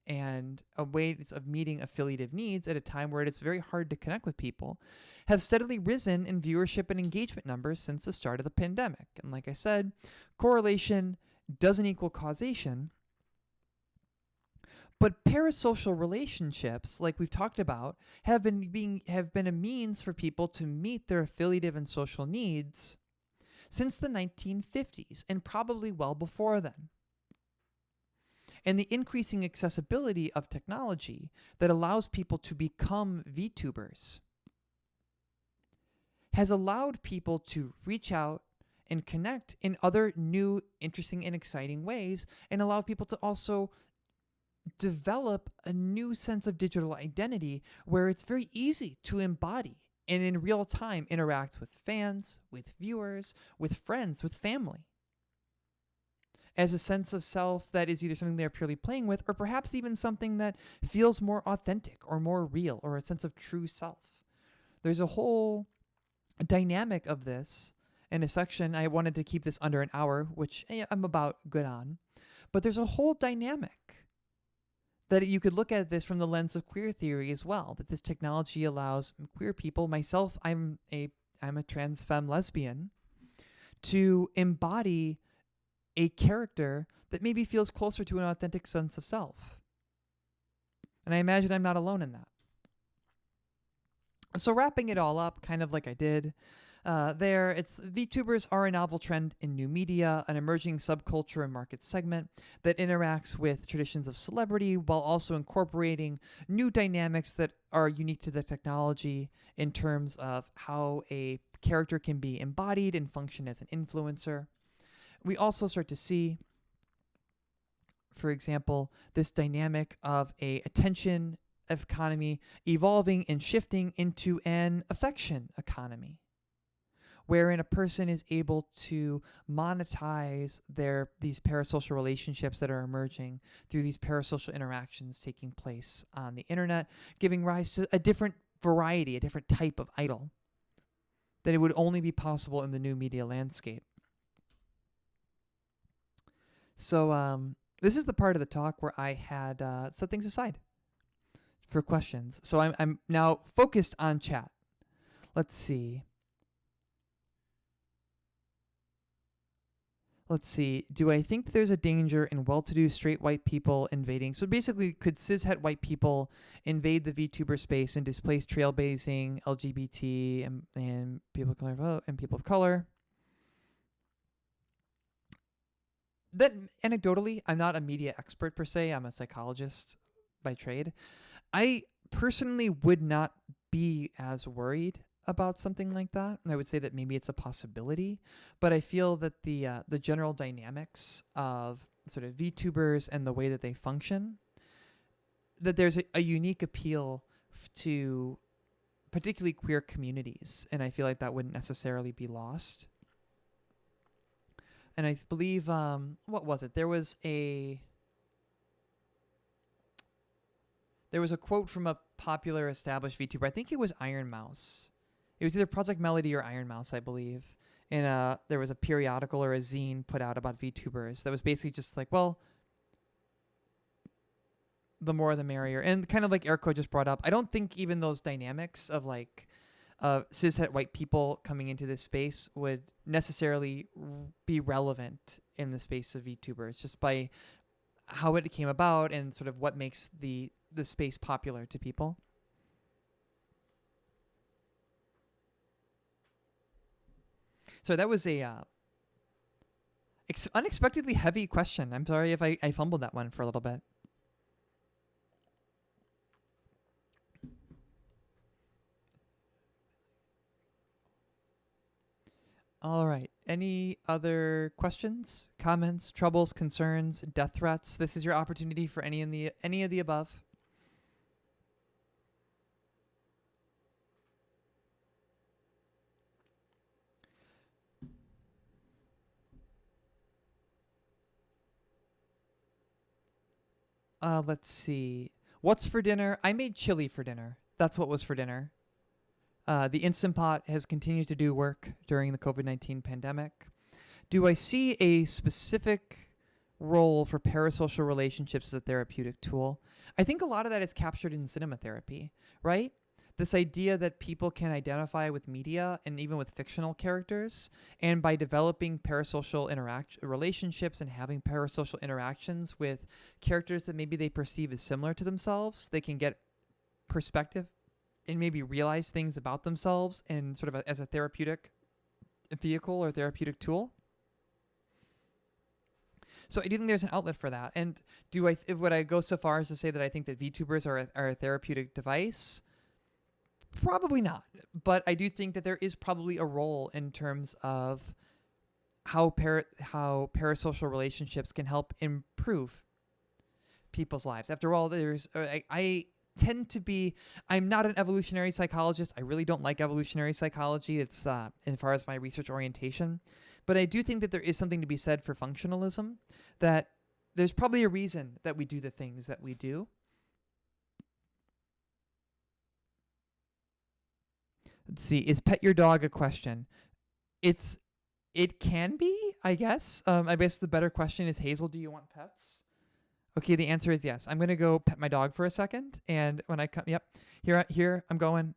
and a ways of meeting affiliative needs at a time where it is very hard to connect with people, have steadily risen in viewership and engagement numbers since the start of the pandemic. And like I said, correlation doesn't equal causation, but parasocial relationships, like we've talked about, have been a means for people to meet their affiliative and social needs since the 1950s and probably well before then. And the increasing accessibility of technology that allows people to become VTubers has allowed people to reach out and connect in other new, interesting, and exciting ways, and allow people to also develop a new sense of digital identity where it's very easy to embody and in real time interact with fans, with viewers, with friends, with family, as a sense of self that is either something they're purely playing with or perhaps even something that feels more authentic or more real or a sense of true self. There's a whole dynamic of this in a section. I wanted to keep this under an hour, which I'm about good on, but there's a whole dynamic that you could look at this from the lens of queer theory as well, that this technology allows queer people, myself, I'm a trans femme lesbian, to embody a character that maybe feels closer to an authentic sense of self. And I imagine I'm not alone in that. So wrapping it all up, kind of like I did it's VTubers are a novel trend in new media, an emerging subculture and market segment that interacts with traditions of celebrity while also incorporating new dynamics that are unique to the technology in terms of how a character can be embodied and function as an influencer. We also start to see, for example, this dynamic of a attention economy evolving and shifting into an affection economy, wherein a person is able to monetize these parasocial relationships that are emerging through these parasocial interactions taking place on the internet, giving rise to a different variety, a different type of idol that it would only be possible in the new media landscape. So this is the part of the talk where I had set things aside for questions. So I'm now focused on chat. Let's see. Do I think there's a danger in well-to-do straight white people invading? So basically, could cishet white people invade the VTuber space and displace trailblazing LGBT and people of color? That anecdotally, I'm not a media expert per se. I'm a psychologist by trade. I personally would not be as worried about something like that. And I would say that maybe it's a possibility, but I feel that the general dynamics of sort of VTubers and the way that they function, that there's a unique appeal to particularly queer communities, and I feel like that wouldn't necessarily be lost. And I believe what was it? There was a quote from a popular established VTuber. I think it was Iron Mouse. It was either Project Melody or Iron Mouse, I believe. And there was a periodical or a zine put out about VTubers that was basically just like, well, the more the merrier. And kind of like Erico just brought up, I don't think even those dynamics of like cishet white people coming into this space would necessarily be relevant in the space of VTubers, just by how it came about and sort of what makes the space popular to people. So that was a unexpectedly heavy question. I'm sorry if I fumbled that one for a little bit. All right. Any other questions, comments, troubles, concerns, death threats? This is your opportunity for any of the above. Let's see. What's for dinner? I made chili for dinner. That's what was for dinner. The Instant Pot has continued to do work during the COVID-19 pandemic. Do I see a specific role for parasocial relationships as a therapeutic tool? I think a lot of that is captured in cinema therapy, right? This idea that people can identify with media and even with fictional characters, and by developing parasocial relationships and having parasocial interactions with characters that maybe they perceive as similar to themselves, they can get perspective and maybe realize things about themselves and sort of as a therapeutic vehicle or therapeutic tool. So I do think there's an outlet for that. And would I go so far as to say that I think that VTubers are a therapeutic device? Probably not. But I do think that there is probably a role in terms of how parasocial relationships can help improve people's lives. After all, I tend to be, I'm not an evolutionary psychologist. I really don't like evolutionary psychology. It's as far as my research orientation. But I do think that there is something to be said for functionalism, that there's probably a reason that we do the things that we do. Let's see. Is pet your dog a question? It can be, I guess. I guess the better question is, Hazel, do you want pets? Okay, the answer is yes. I'm gonna go pet my dog for a second, and when I come, yep, here, I'm going.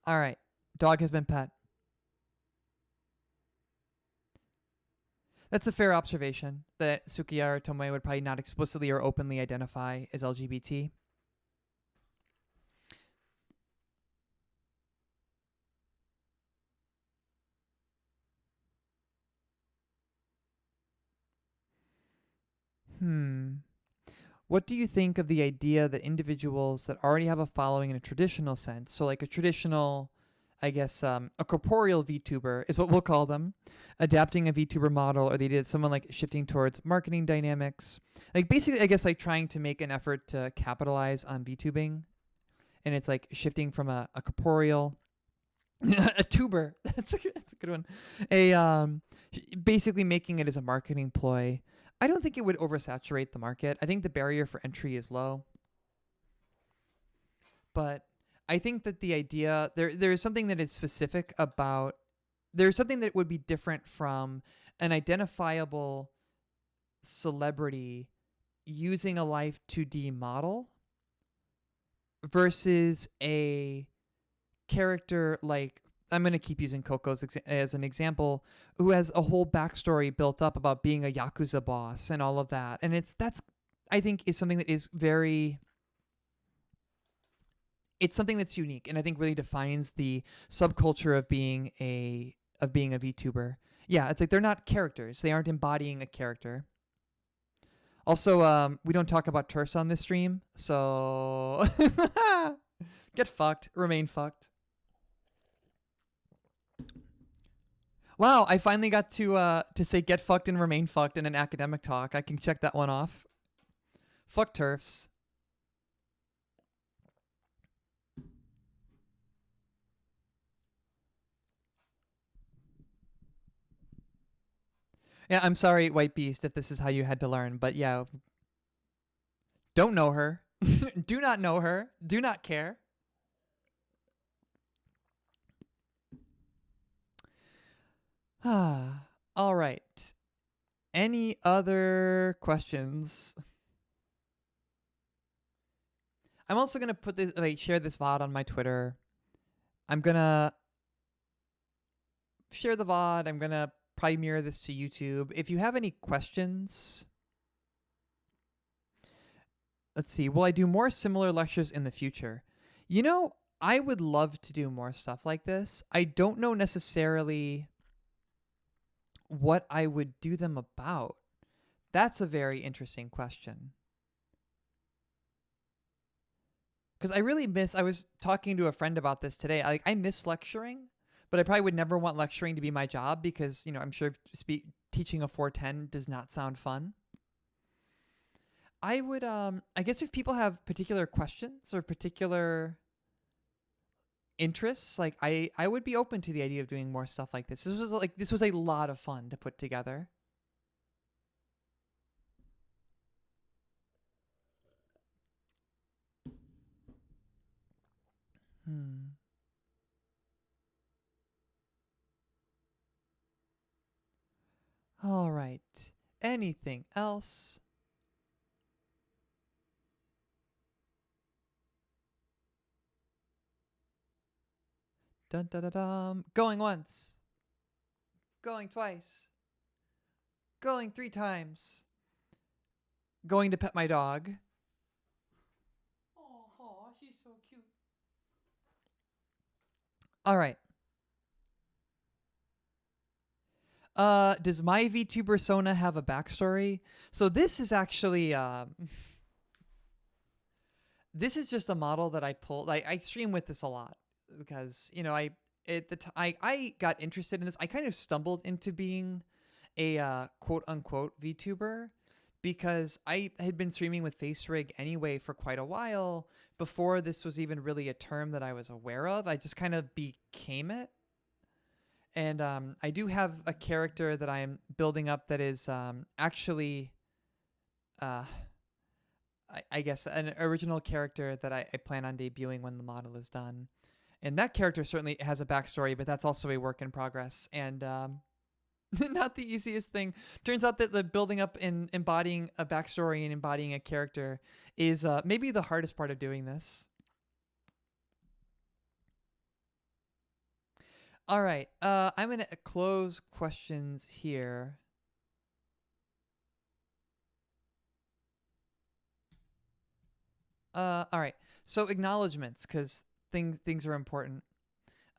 All right, dog has been pet. That's a fair observation that Sukiya or Tomoe would probably not explicitly or openly identify as LGBT. What do you think of the idea that individuals that already have a following in a traditional sense, so like a traditional, I guess, a corporeal VTuber is what we'll call them, adapting a VTuber model, or they did someone like shifting towards marketing dynamics, like basically, I guess, like trying to make an effort to capitalize on VTubing, and it's like shifting from a corporeal, a tuber, that's a good one, basically making it as a marketing ploy. I don't think it would oversaturate the market. I think the barrier for entry is low. But I think that the idea, there is something that is specific about, there's something that would be different from an identifiable celebrity using a Life 2D model versus a character like, I'm going to keep using Coco as an example, who has a whole backstory built up about being a Yakuza boss and all of that. And that's, I think, is something that is it's something that's unique, and I think really defines the subculture of being a VTuber. Yeah, it's like they're not characters. They aren't embodying a character. Also, we don't talk about turfs on this stream, so get fucked, remain fucked. Wow, I finally got to say get fucked and remain fucked in an academic talk. I can check that one off. Fuck turfs. Yeah, I'm sorry, White Beast, if this is how you had to learn, but yeah, don't know her. Do not know her. Do not care. All right. Any other questions? I'm also gonna put this, share this VOD on my Twitter. I'm gonna share the VOD. I'm gonna probably mirror this to YouTube. If you have any questions, let's see. Will I do more similar lectures in the future? You know, I would love to do more stuff like this. I don't know necessarily what I would do them about. That's a very interesting question. Because I was talking to a friend about this today. I miss lecturing, but I probably would never want lecturing to be my job because, I'm sure teaching a 410 does not sound fun. I would, I guess if people have particular questions or particular interests, I would be open to the idea of doing more stuff like this. This was a lot of fun to put together. All right. Anything else? Dun dun dun dun. Going once. Going twice. Going 3 times. Going to pet my dog. Oh, she's so cute. All right. Does my VTuber persona have a backstory? So this is actually this is just a model that I pulled. I stream with this a lot because I got interested in this. I kind of stumbled into being a quote unquote VTuber because I had been streaming with FaceRig anyway for quite a while before this was even really a term that I was aware of. I just kind of became it. And I do have a character that I'm building up that is actually, I guess, an original character that I plan on debuting when the model is done. And that character certainly has a backstory, but that's also a work in progress. And not the easiest thing. Turns out that the building up and embodying a backstory and embodying a character is maybe the hardest part of doing this. All right. I'm going to close questions here. All right. So acknowledgments, because things are important.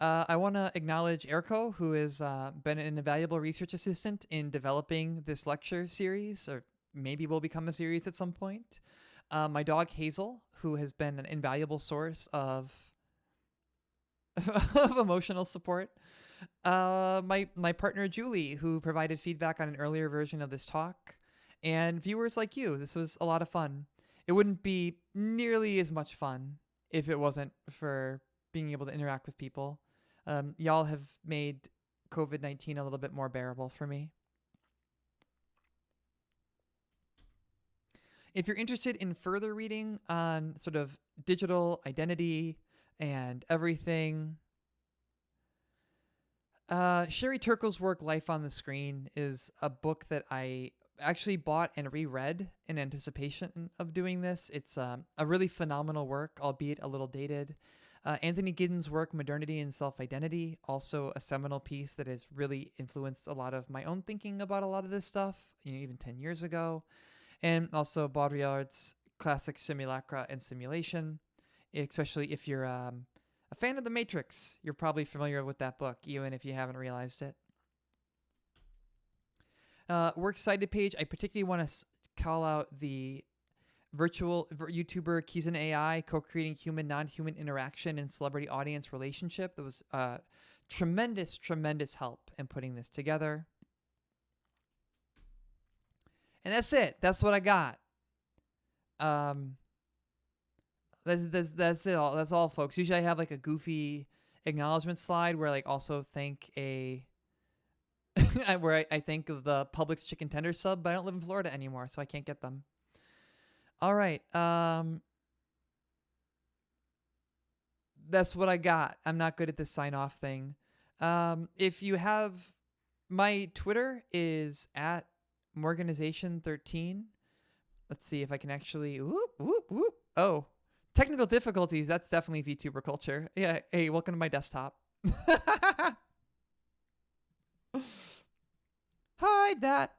I want to acknowledge Erko, who has been an invaluable research assistant in developing this lecture series, or maybe will become a series at some point. My dog Hazel, who has been an invaluable source of of emotional support. My partner Julie, who provided feedback on an earlier version of this talk, and viewers like you. This was a lot of fun. It wouldn't be nearly as much fun if it wasn't for being able to interact with people. Y'all have made COVID-19 a little bit more bearable for me. If you're interested in further reading on sort of digital identity and everything, Sherry Turkle's work, Life on the Screen, is a book that I actually bought and reread in anticipation of doing this. It's a really phenomenal work, albeit a little dated. Anthony Giddens' work, Modernity and Self-Identity, also a seminal piece that has really influenced a lot of my own thinking about a lot of this stuff, even 10 years ago. And also Baudrillard's classic Simulacra and Simulation, especially if you're a fan of The Matrix. You're probably familiar with that book, even if you haven't realized it. Works cited page, I particularly want to call out the YouTuber Kizan AI, co-creating human non-human interaction and celebrity audience relationship. That was tremendous help in putting this together. And that's it. That's what I got. That's it all. That's all, folks. Usually I have like a goofy acknowledgement slide where I like also thank a where I thank the Publix chicken tender sub, but I don't live in Florida anymore, so I can't get them. All right. That's what I got. I'm not good at this sign off thing. If you have, my Twitter is at Morganization13. Let's see if I can actually. Whoop. Oh, technical difficulties. That's definitely VTuber culture. Yeah. Hey, welcome to my desktop. Hide that.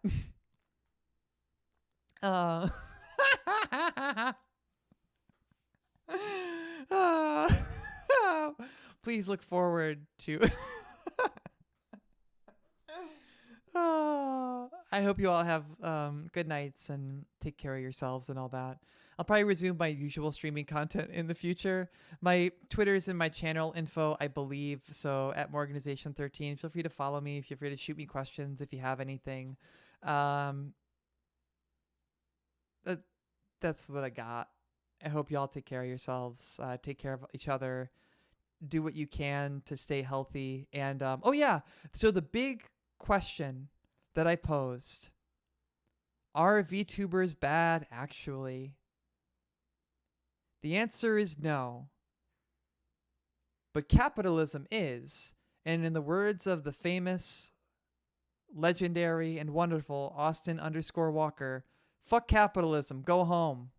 Please look forward to. I hope you all have good nights and take care of yourselves and all that. I'll probably resume my usual streaming content in the future. My Twitter's in my channel info, I believe. So at Morganization13, feel free to follow me. Feel free to shoot me questions if you have anything. That's what I got. I hope you all take care of yourselves. Take care of each other. Do what you can to stay healthy. And oh yeah, so the big question that I posed: are VTubers bad actually? The answer is no. But capitalism is, and in the words of the famous, legendary, and wonderful Austin _Walker, fuck capitalism, go home.